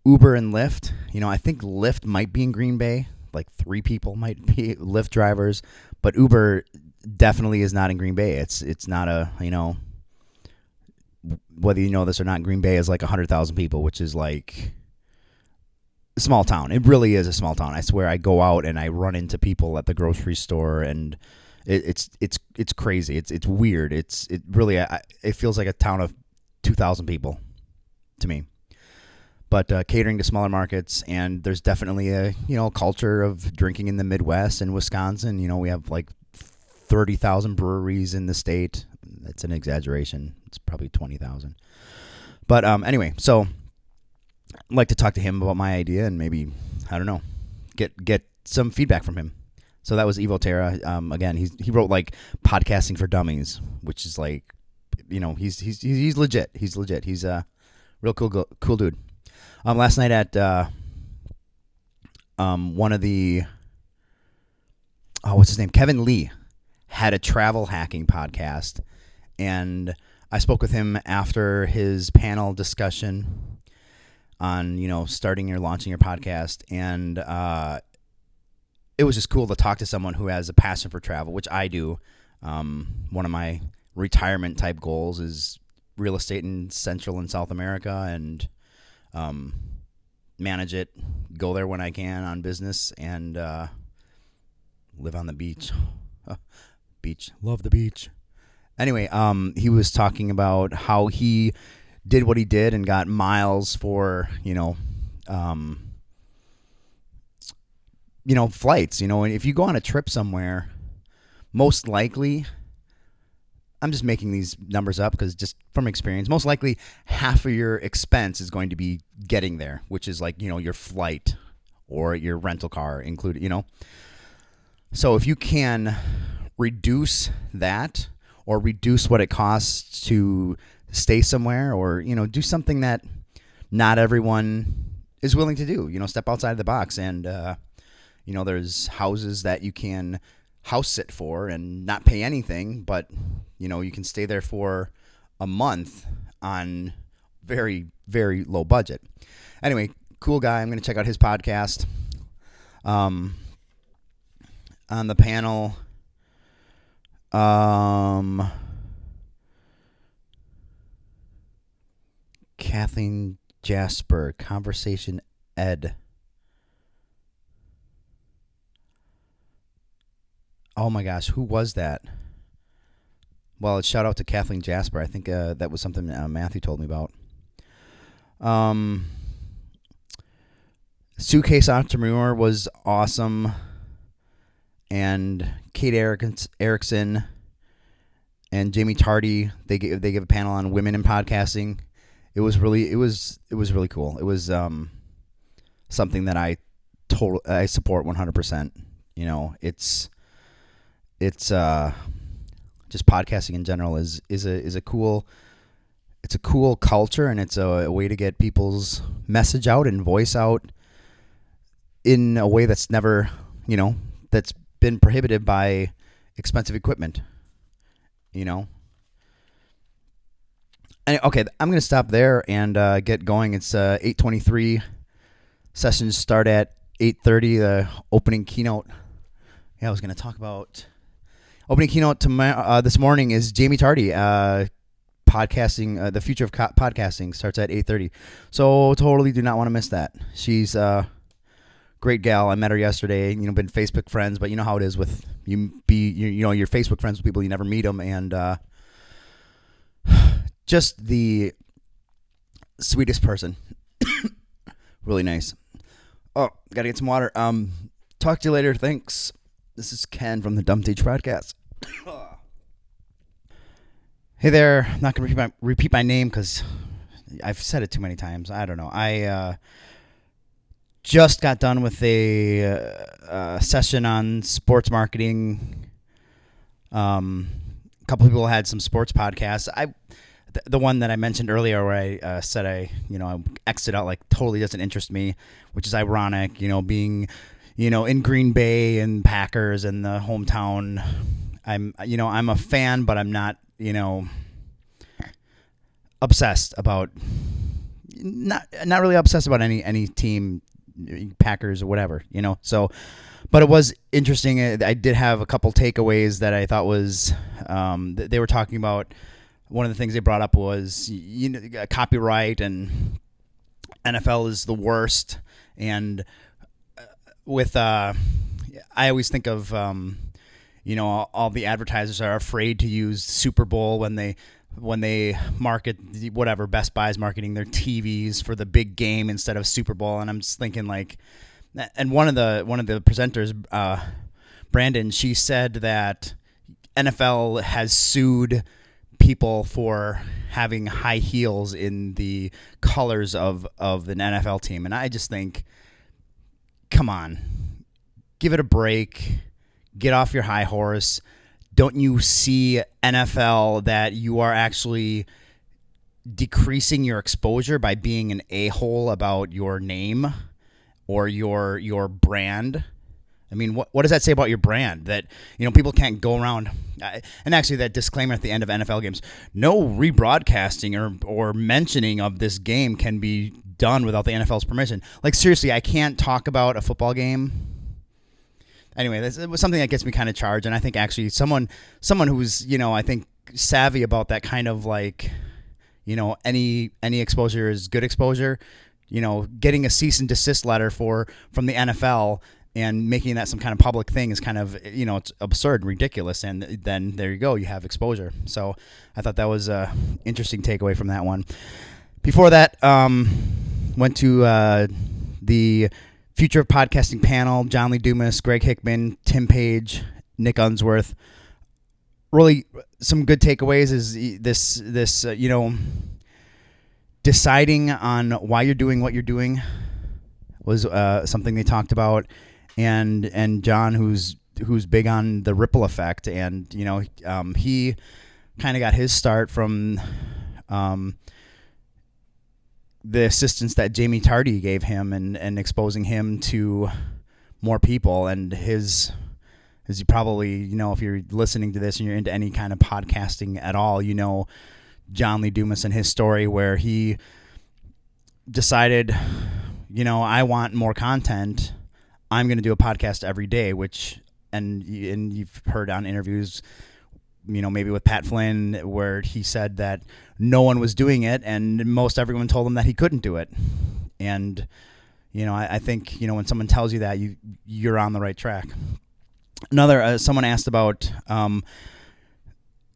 Uber and Lyft, I think Lyft might be in Green Bay, like 3 people might be Lyft drivers, but Uber definitely is not in Green Bay. It's not a, whether you know this or not, Green Bay is like 100,000 people, which is like a small town. It really is a small town. I swear, I go out and I run into people at the grocery store, and it's crazy. It's weird. It really it feels like a town of 2,000 people to me. But catering to smaller markets, and there's definitely a culture of drinking in the Midwest and Wisconsin. We have like 30,000 breweries in the state. That's an exaggeration. It's probably 20,000. But anyway, so I'd like to talk to him about my idea, and maybe, I don't know, get some feedback from him. So that was Evo Terra. Again, he wrote like Podcasting for Dummies, which is like, he's legit. He's legit. He's a real cool dude. Last night at one of the what's his name? Kevin Lee had a travel hacking podcast, and I spoke with him after his panel discussion on starting or launching your podcast, and it was just cool to talk to someone who has a passion for travel, which I do. One of my retirement type goals is real estate in Central and South America, and manage it, go there when I can on business, and live on the beach. Beach. Love the beach. Anyway, he was talking about how he did what he did and got miles for, flights. And if you go on a trip somewhere, most likely, I'm just making these numbers up because just from experience, most likely half of your expense is going to be getting there, which is like, your flight or your rental car included, So if you can reduce that or reduce what it costs to stay somewhere or, do something that not everyone is willing to do, step outside the box. And, there's houses that you can house sit for and not pay anything, but, you can stay there for a month on very, very low budget. Anyway, cool guy. I'm going to check out his podcast. On the panel, Kathleen Jasper, Conversation Ed. Oh my gosh, who was that? Well, it's shout out to Kathleen Jasper. I think that was something Matthew told me about. Suitcase Entrepreneur was awesome. And Kate Erickson and Jamie Tardy, they give a panel on women in podcasting. It was really cool. It was something that I support 100%. It's just podcasting in general is a cool culture, and it's a way to get people's message out and voice out in a way that's never, that's been prohibited by expensive equipment, And okay, I'm going to stop there and get going. It's 8:23. Sessions start at 8:30. The opening keynote. Yeah, I was going to talk about opening keynote this morning is Jamie Tardy. Podcasting, the future of podcasting starts at 8:30. So totally do not want to miss that. She's great gal. I met her yesterday. Been Facebook friends, but you know how it is with you're Facebook friends with people, you never meet them, and just the sweetest person. Really nice. Oh, gotta get some water. Talk to you later. Thanks. This is Ken from the Dumb Teach Podcast. Hey there. I'm not gonna repeat my name because I've said it too many times. I don't know. I just got done with a session on sports marketing. A couple people had some sports podcasts. The one that I mentioned earlier where I said I exited out, like, totally doesn't interest me, which is ironic, being, in Green Bay and Packers and the hometown. I'm a fan, but I'm not, obsessed about, not really obsessed about any team, Packers or whatever, so, but it was interesting. I did have a couple takeaways that I thought was, they were talking about. One of the things they brought up was, copyright, and NFL is the worst. And with, I always think of, all the advertisers are afraid to use Super Bowl when they market whatever. Best Buy's marketing their TVs for the big game instead of Super Bowl. And I'm just thinking, like, and one of the presenters, Brandon, she said that NFL has sued people for having high heels in the colors of an NFL team. And I just think, come on, give it a break, get off your high horse. Don't you see, NFL, that you are actually decreasing your exposure by being an a-hole about your name or your brand? I mean, what does that say about your brand? That, people can't go around. And actually, that disclaimer at the end of NFL games, no rebroadcasting or mentioning of this game can be done without the NFL's permission. Like, seriously, I can't talk about a football game. Anyway, it was something that gets me kind of charged. And I think actually someone who's, I think savvy about that kind of, like, any exposure is good exposure. Getting a cease and desist letter from the NFL and making that some kind of public thing is kind of, it's absurd, ridiculous. And then there you go, you have exposure. So I thought that was a interesting takeaway from that one. Before that, went to the Future of Podcasting panel, John Lee Dumas, Greg Hickman, Tim Page, Nick Unsworth. Really some good takeaways is this deciding on why you're doing what you're doing was something they talked about, and John, who's big on the ripple effect, and he kind of got his start from the assistance that Jamie Tardy gave him, and exposing him to more people, and his, as you probably if you're listening to this and you're into any kind of podcasting at all, John Lee Dumas and his story where he decided, I want more content. I'm going to do a podcast every day, and you've heard on interviews, maybe with Pat Flynn, where he said that no one was doing it, and most everyone told him that he couldn't do it. And, I think, when someone tells you that, you're on the right track. Another, someone asked about,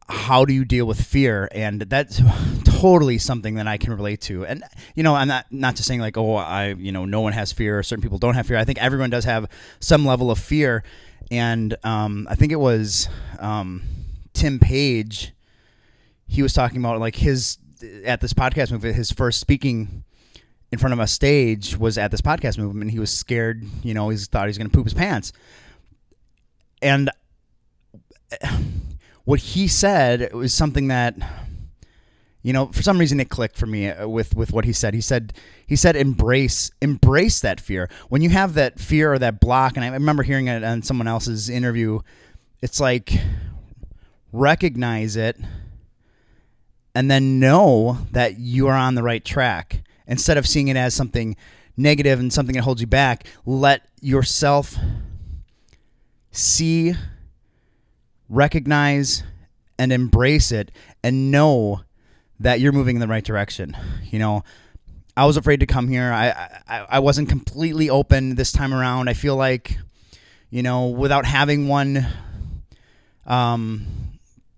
how do you deal with fear? And that's totally something that I can relate to. And, I'm not just saying like, no one has fear or certain people don't have fear. I think everyone does have some level of fear. And I think it was Tim Page. He was talking about like at this podcast movement, his first speaking in front of a stage was at this podcast movement. And he was scared, he thought he was going to poop his pants. And what he said was something that, for some reason it clicked for me with what he said. He said, embrace that fear. When you have that fear or that block, and I remember hearing it on someone else's interview, it's like, recognize it and then know that you are on the right track. Instead of seeing it as something negative and something that holds you back, let yourself see, recognize, and embrace it, and know that you're moving in the right direction. I was afraid to come here. I wasn't completely open this time around. I feel like, without having one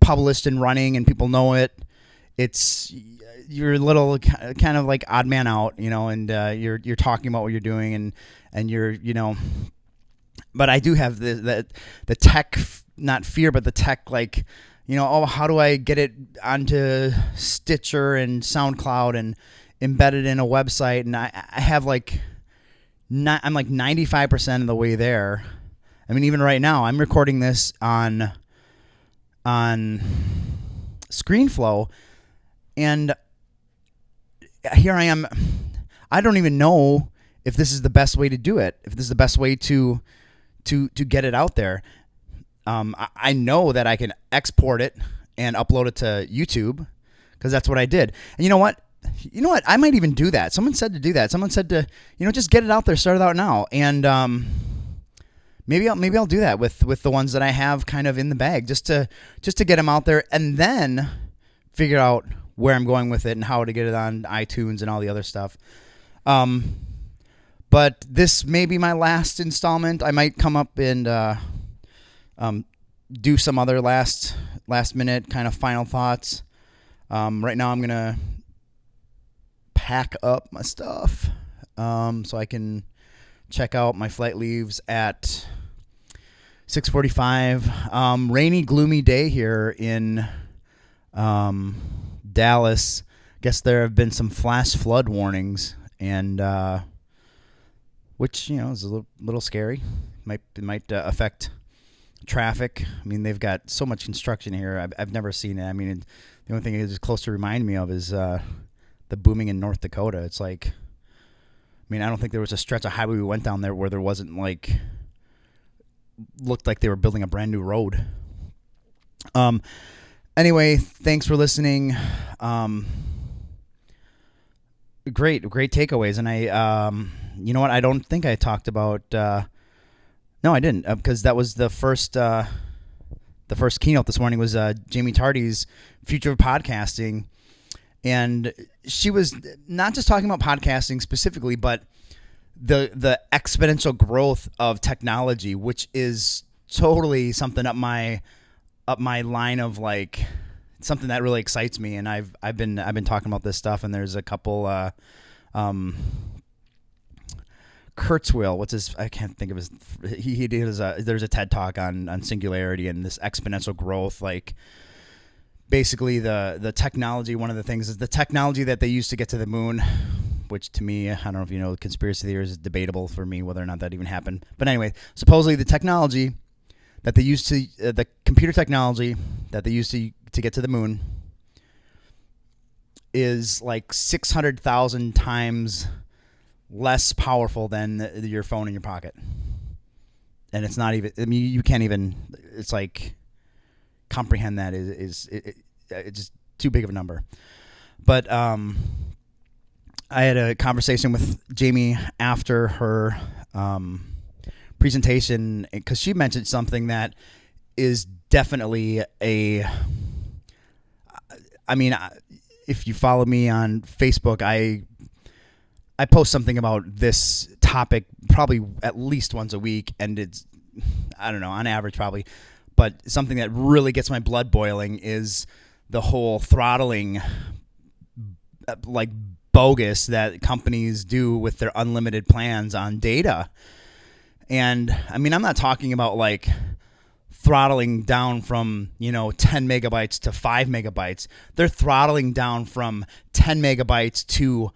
published and running and people know it, you're a little kind of like odd man out, and you're talking about what you're doing, and you're, but I do have the tech, not fear, but the tech, like, how do I get it onto Stitcher and SoundCloud and embedded in a website? And I have I'm like 95% of the way there. I mean, even right now, I'm recording this on ScreenFlow, and here I am. I don't even know if this is the best way to do it, if this is the best way to get it out there. I know that I can export it and upload it to YouTube, because that's what I did. And you know what? I might even do that. Someone said to do that. Someone said to, just get it out there, start it out now. And maybe I'll do that with the ones that I have kind of in the bag, just to get them out there, and then figure out where I'm going with it and how to get it on iTunes and all the other stuff. But this may be my last installment. I might come up and do some other last minute kind of final thoughts. Right now I'm gonna pack up my stuff so I can check out. My flight leaves at 6:45. Rainy, gloomy day here in Dallas. Guess there have been some flash flood warnings, and which is a little scary. It might affect traffic. I mean, they've got so much construction here. I've never seen it. I mean, the only thing it's close to remind me of is the booming in North Dakota. It's like, I mean, I don't think there was a stretch of highway we went down there where there wasn't looked like they were building a brand new road. Anyway, thanks for listening. Great takeaways. And I, you know what? I don't think I talked about, no, I didn't, because that was the first keynote this morning was Jamie Tardy's Future of Podcasting. And she was not just talking about podcasting specifically, but the exponential growth of technology, which is totally something up my line of like something that really excites me. And I've been talking about this stuff, and there's a couple Kurzweil, what's his? I can't think of his. He does there's a TED talk on singularity and this exponential growth. Like basically the technology. One of the things is the technology that they used to get to the moon, which to me, I don't know if you know, conspiracy theories is debatable for me whether or not that even happened. But anyway, supposedly the technology that they used to, the computer technology that they used to get to the moon is like 600,000 times less powerful than your phone in your pocket. And it's not even, I mean, you can't even, it's like, comprehend that it's just too big of a number. But, I had a conversation with Jamie after her presentation because she mentioned something that is definitely I mean, if you follow me on Facebook, I post something about this topic probably at least once a week, and it's, I don't know, on average probably, but something that really gets my blood boiling is the whole throttling, like bogus that companies do with their unlimited plans on data. And I mean, I'm not talking about like throttling down from, 10 megabytes to 5 megabytes. They're throttling down from 10 megabytes to,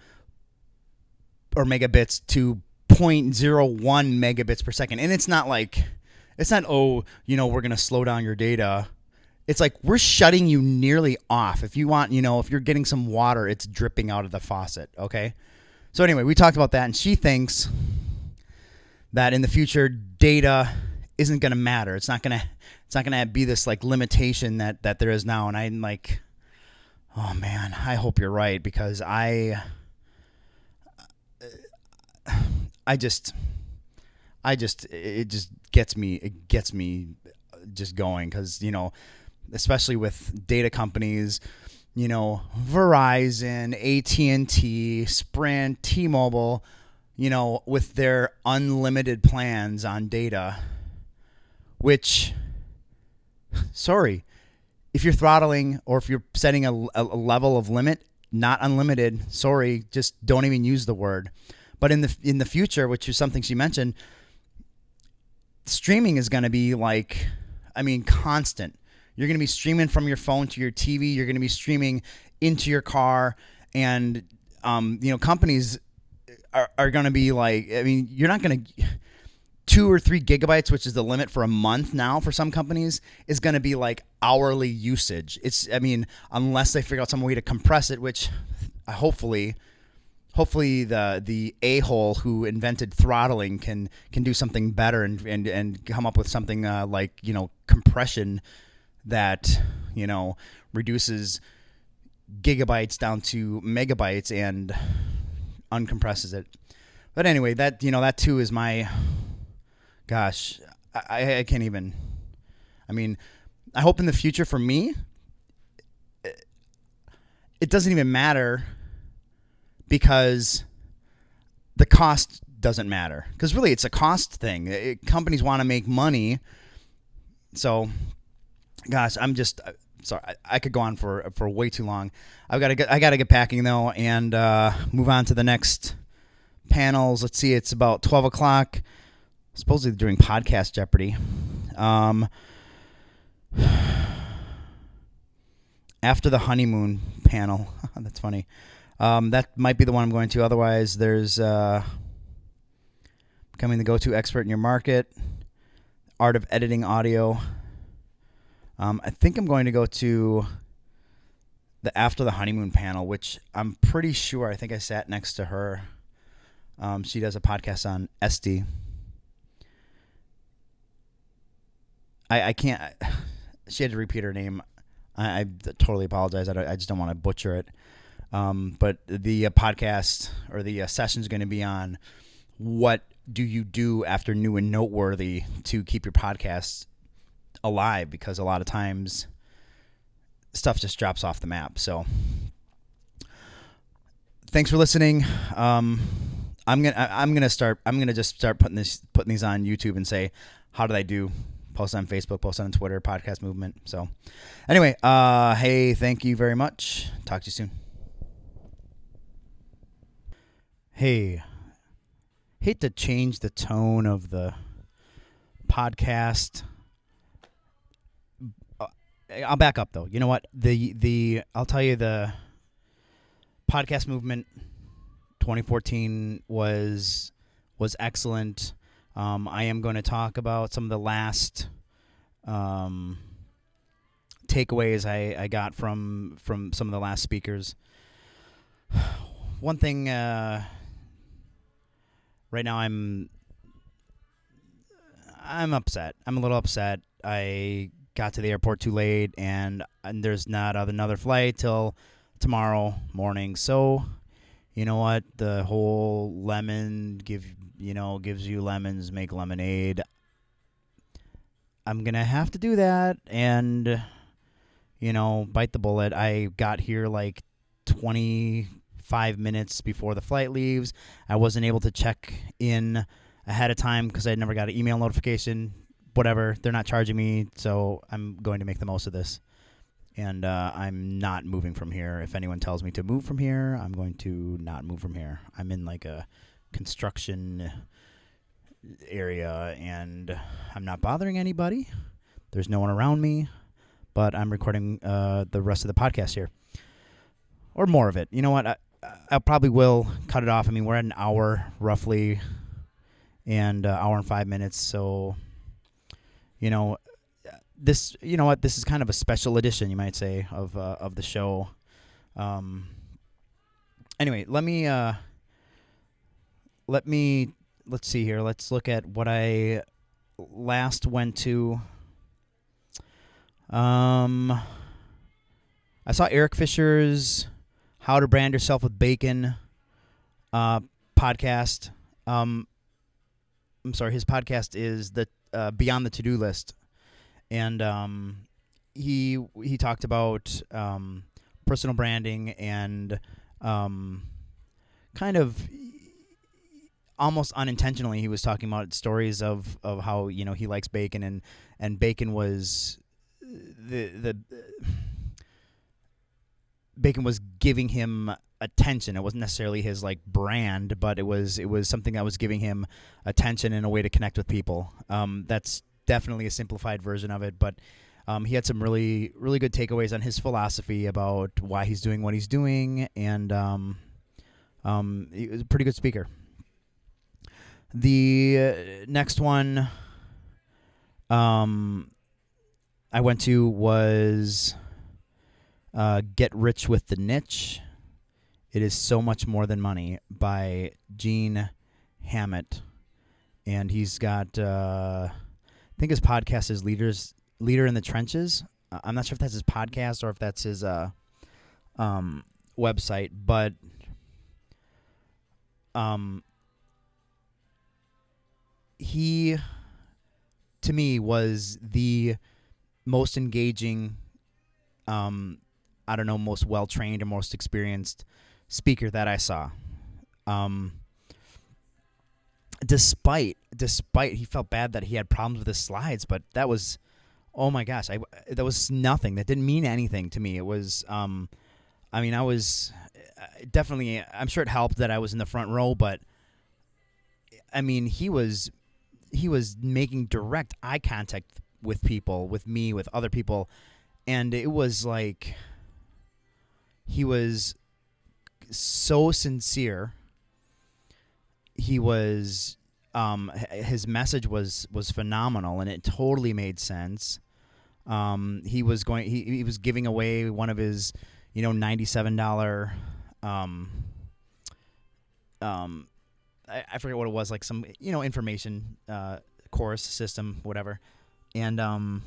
or megabits to 0.01 megabits per second. And it's not, oh, we're going to slow down your data. It's like we're shutting you nearly off. If you want, if you're getting some water, it's dripping out of the faucet, okay? So anyway, we talked about that, and she thinks that in the future, data isn't going to matter. It's not going to be this like limitation that there is now. And I'm like, oh man, I hope you're right, because it just gets me just going, because especially with data companies, Verizon, AT&T, Sprint, T-Mobile, with their unlimited plans on data, which, sorry, if you're throttling or if you're setting a level of limit, not unlimited, sorry, just don't even use the word. But in the future, which is something she mentioned, streaming is going to be constant. You're going to be streaming from your phone to your TV. You're going to be streaming into your car. And, companies are going to be you're not going to 2 or 3 gigabytes, which is the limit for a month now for some companies, is going to be like hourly usage. Unless they figure out some way to compress it, which hopefully the a-hole who invented throttling can do something better and come up with something compression that reduces gigabytes down to megabytes and uncompresses it. But anyway, that too is my, gosh, I can't even. I hope in the future for me, it doesn't even matter, because the cost doesn't matter. Because really, it's a cost thing. Companies want to make money. So, gosh, I'm just sorry. I could go on for way too long. I got to get packing though, and move on to the next panels. Let's see. It's about 12 o'clock. Supposedly they're doing Podcast Jeopardy. After the honeymoon panel. That's funny. That might be the one I'm going to. Otherwise, there's becoming the go-to expert in your market, art of editing audio. I think I'm going to go to the After the Honeymoon panel, which I'm pretty sure, I think I sat next to her. She does a podcast on SD. I can't. She had to repeat her name. I totally apologize. I just don't want to butcher it. But the podcast or the session is going to be on what do you do after new and noteworthy to keep your podcast alive, because a lot of times stuff just drops off the map. So thanks for listening. I'm gonna just start putting these on YouTube and say, how did I do? Post on Facebook, post on Twitter, podcast movement. So anyway, hey, thank you very much. Talk to you soon. Hey, hate to change the tone of the podcast. I'll back up though. You know what? I'll tell you, the podcast movement 2014 was excellent. I am going to talk about some of the last takeaways I got from some of the last speakers. One thing, right now I'm upset. I'm a little upset. I got to the airport too late, and there's not another flight till tomorrow morning. So, you know what? The whole gives you lemons, make lemonade. I'm going to have to do that and, bite the bullet. I got here like 25 minutes before the flight leaves. I wasn't able to check in ahead of time because I never got an email notification. Whatever. They're not charging me, so I'm going to make the most of this. And I'm not moving from here. If anyone tells me to move from here, I'm going to not move from here. I'm in like a construction area, and I'm not bothering anybody. There's no one around me, but I'm recording the rest of the podcast here. Or more of it. You know what? I probably will cut it off. I mean, we're at an hour roughly, and hour and 5 minutes, so... This is kind of a special edition, you might say, of the show. Anyway, let's see here. Let's look at what I last went to. I saw Eric Fisher's How to Brand Yourself with Bacon podcast. I'm sorry, his podcast is the Beyond the To-Do List. And he talked about personal branding and kind of almost unintentionally he was talking about stories of how he likes bacon, and bacon was the bacon was giving him attention. It wasn't necessarily his like brand, but it was something that was giving him attention and a way to connect with people. That's definitely a simplified version of it, but he had some really, really good takeaways on his philosophy about why he's doing what he's doing, and he was a pretty good speaker. The next one I went to was Get Rich with the Niche. It is So Much More Than Money by Gene Hammett, and he's got... I think his podcast is Leader in the Trenches. I'm not sure if that's his podcast or if that's his website, but he, to me, was the most engaging, most well-trained or most experienced speaker that I saw. Despite he felt bad that he had problems with his slides, but that was, oh my gosh, that was nothing. That didn't mean anything to me. It was, I was definitely, I'm sure it helped that I was in the front row, but I mean, he was making direct eye contact with people, with me, with other people, and it was like he was so sincere. He was, his message was phenomenal, and it totally made sense. He was giving away one of his, $97, I forget what it was, like some, information, course system, whatever. And,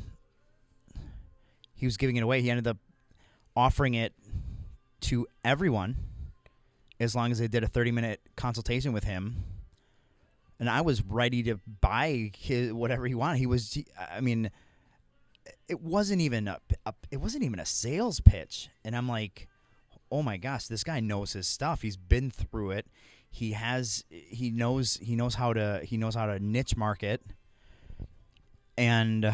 he was giving it away. He ended up offering it to everyone, as long as they did a 30-minute consultation with him. And I was ready to buy whatever he wanted. It wasn't even a sales pitch. And I'm like, oh my gosh, this guy knows his stuff. He's been through it. he knows how to niche market, and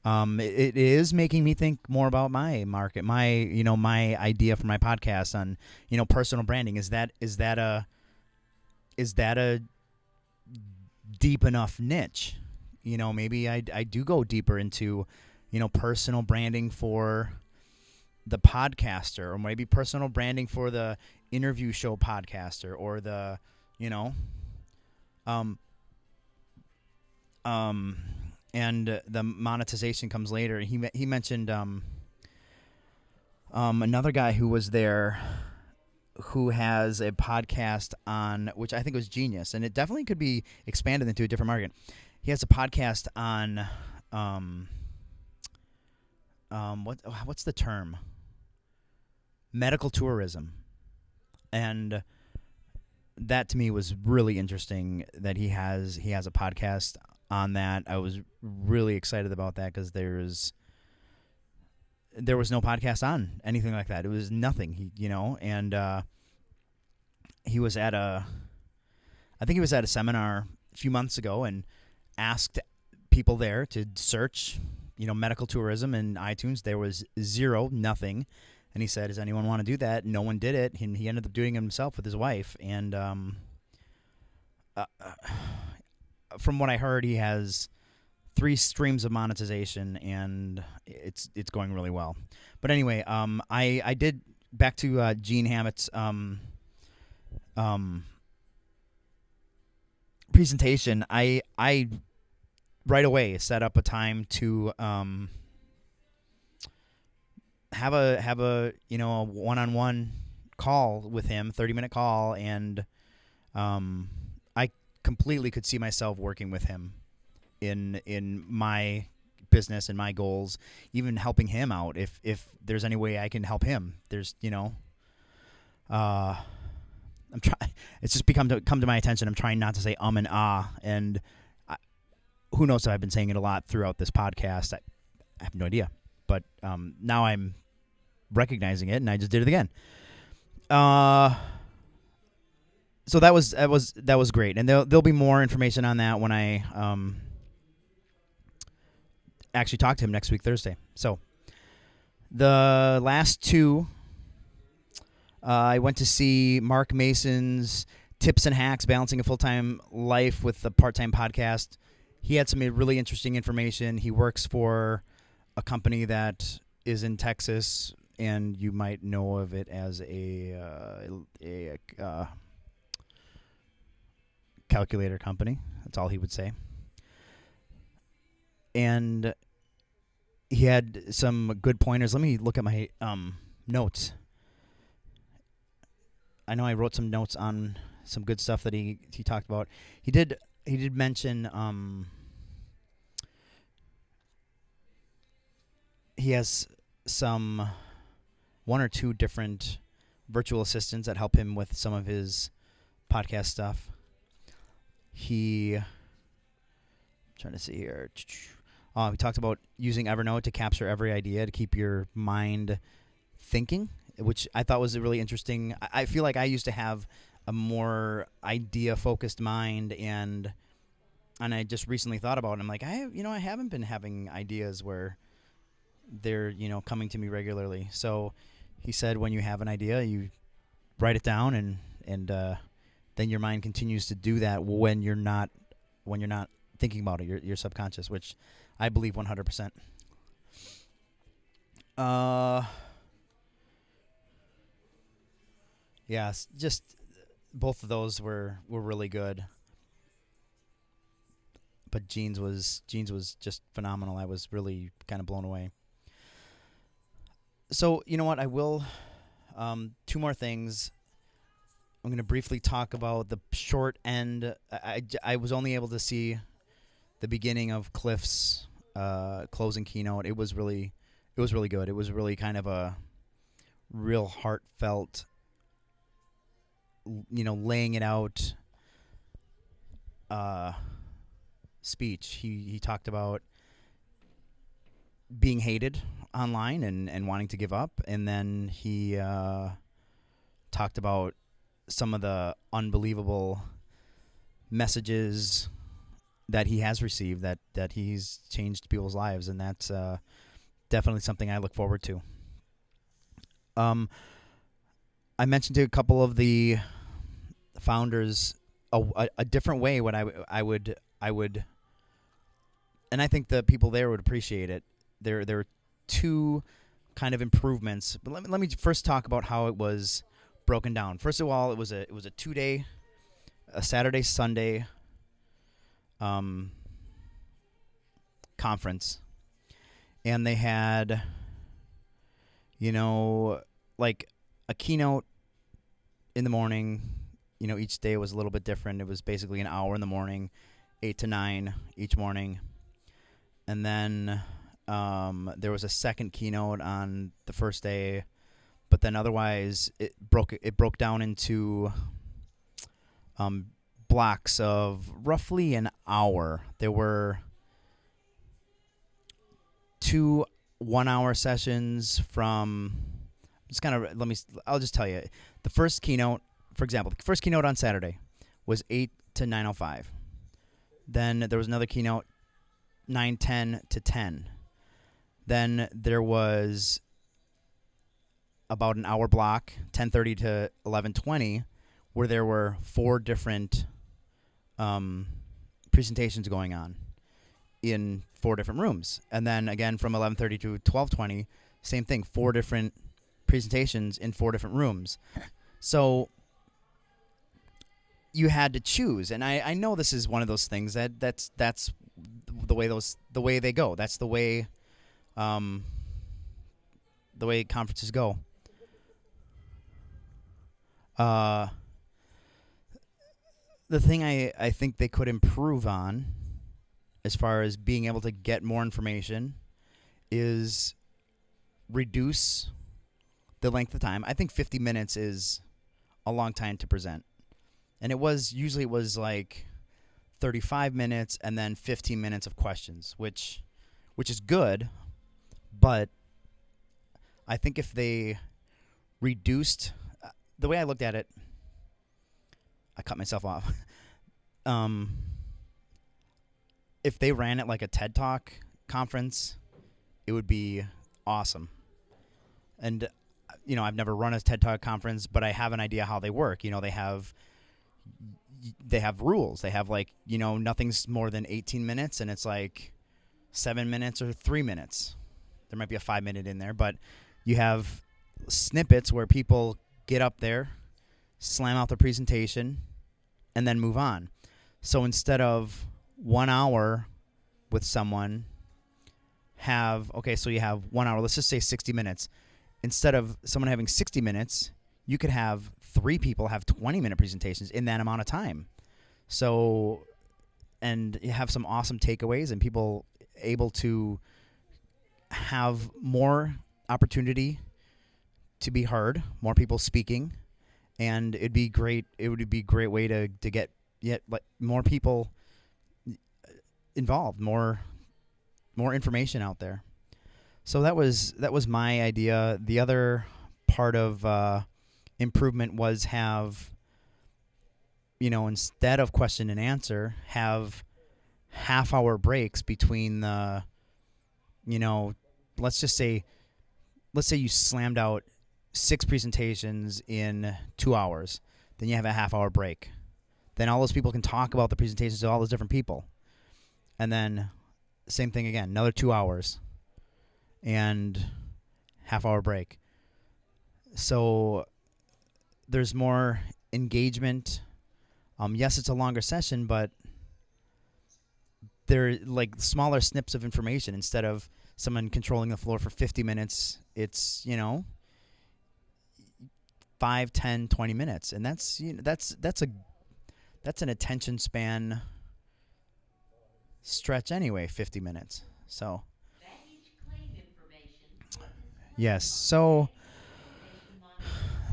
it is making me think more about my market, my idea for my podcast on personal branding. Is that a deep enough niche? Maybe I do go deeper into personal branding for the podcaster, or maybe personal branding for the interview show podcaster, or the and the monetization comes later. He mentioned another guy who was there who has a podcast on, which I think was genius, and it definitely could be expanded into a different market. He has a podcast on what's the term? Medical tourism. And that to me was really interesting that he has a podcast on that. I was really excited about that because there was no podcast on anything like that. It was nothing, and he was at a seminar a few months ago and asked people there to search, medical tourism in iTunes. There was nothing. And he said, does anyone want to do that? No one did it. And he ended up doing it himself with his wife. And from what I heard, he has 3 streams of monetization, and it's going really well. But anyway, I did, back to Gene Hammett's presentation. I right away set up a time to have a one-on-one call with him, 30-minute call, and I completely could see myself working with him in my business and my goals, even helping him out if there's any way I can help him. There's I'm trying. It's just come to my attention. I'm trying not to say and ah, and who knows if I've been saying it a lot throughout this podcast. I have no idea, but now I'm recognizing it, and I just did it again. So that was great, and there'll be more information on that when I actually talk to him next week, Thursday. So the last 2, I went to see Mark Mason's Tips and Hacks: Balancing a Full-Time Life with a Part-Time Podcast. He had some really interesting information. He works for a company that is in Texas, and you might know of it as a calculator company. That's all he would say. And he had some good pointers. Let me look at my notes. I know I wrote some notes on some good stuff that he talked about. He did mention he has some 1 or 2 different virtual assistants that help him with some of his podcast stuff. I'm trying to see here. We talked about using Evernote to capture every idea to keep your mind thinking, which I thought was a really interesting. I feel like I used to have a more idea-focused mind, and I just recently thought about it. I'm like, I haven't been having ideas where they're coming to me regularly. So he said, when you have an idea, you write it down, and then your mind continues to do that when you're not thinking about it. Your subconscious, which I believe 100%. Yes, just both of those were really good. But Gene's was just phenomenal. I was really kind of blown away. So, you know what? I will 2 more things. I'm going to briefly talk about the short end. I was only able to see the beginning of Cliff's closing keynote. It was really good. It was really kind of a real heartfelt, laying it out speech. He talked about being hated online and wanting to give up, and then he talked about some of the unbelievable messages that he has received, that he's changed people's lives, and that's definitely something I look forward to. I mentioned to a couple of the founders a different way what I would, and I think the people there would appreciate it. There are two kind of improvements, but let me first talk about how it was broken down. First of all, it was a 2-day, a Saturday Sunday conference, and they had, like a keynote in the morning. Each day was a little bit different. It was basically an hour in the morning, 8 to 9 each morning. And then there was a second keynote on the first day, but then otherwise it broke down into blocks of roughly an hour. There were 2 1-hour sessions from. I'll just tell you. The first keynote, for example, the first keynote on Saturday was 8 to 9:05. Then there was another keynote, 9:10 to 10. Then there was about an hour block, 10:30 to 11:20, where there were 4 different presentations going on in 4 different rooms. And then again from 11:30 to 12:20, same thing, 4 different presentations in 4 different rooms. So you had to choose, and I know this is one of those things that's the way they go. That's the way conferences go. The thing I think they could improve on, as far as being able to get more information, is reduce the length of time. I think 50 minutes is a long time to present. And it was like 35 minutes and then 15 minutes of questions, which is good, but I think if they reduced the way I looked at it, I cut myself off. If they ran it like a TED Talk conference, it would be awesome. And I've never run a TED Talk conference, but I have an idea how they work. They have rules. They have nothing's more than 18 minutes, and it's like 7 minutes or 3 minutes. There might be a 5-minute in there, but you have snippets where people get up there, slam out the presentation, and then move on. So instead of 1 hour with someone, so you have 1 hour, let's just say 60 minutes. Instead of someone having 60 minutes, you could have 3 people have 20-minute presentations in that amount of time. So, and you have some awesome takeaways and people able to have more opportunity to be heard, more people speaking, and it'd be great. It would be a great way to get more people involved, more information out there. So that was my idea. The other part of improvement was have, instead of question and answer, have half-hour breaks between the, let's say you slammed out 6 presentations in 2 hours. Then you have a half-hour break. Then all those people can talk about the presentations to all those different people. And then same thing again, another 2 hours and half-hour break. So there's more engagement. Yes, it's a longer session, but they're like smaller snips of information. Instead of someone controlling the floor for 50 minutes, it's, 5, 10, 20 minutes. And that's an attention span stretch anyway, 50 minutes. So yes, so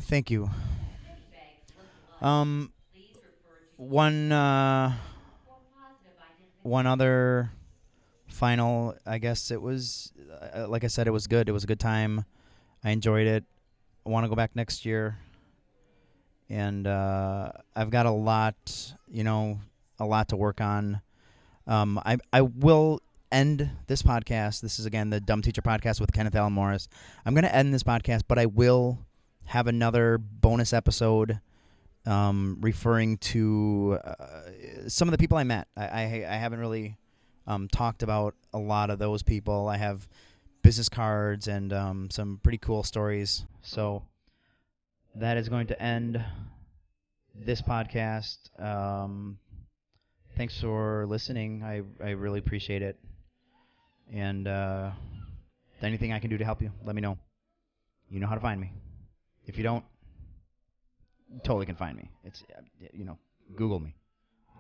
thank you. One other final, I guess it was, like I said, it was good. It was a good time. I enjoyed it. I want to go back next year. and I've got a lot, a lot to work on. I will end this podcast. This is, again, the Dumb Teacher Podcast with Kenneth Allen Morris. I'm going to end this podcast, but I will have another bonus episode referring to some of the people I met. I haven't really talked about a lot of those people. I have business cards and some pretty cool stories. So that is going to end this podcast. Thanks for listening. I really appreciate it. And anything I can do to help you, let me know. You know how to find me. If you don't, you totally can find me. It's, Google me.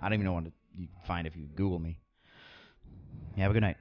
I don't even know what you find if you Google me. You have a good night.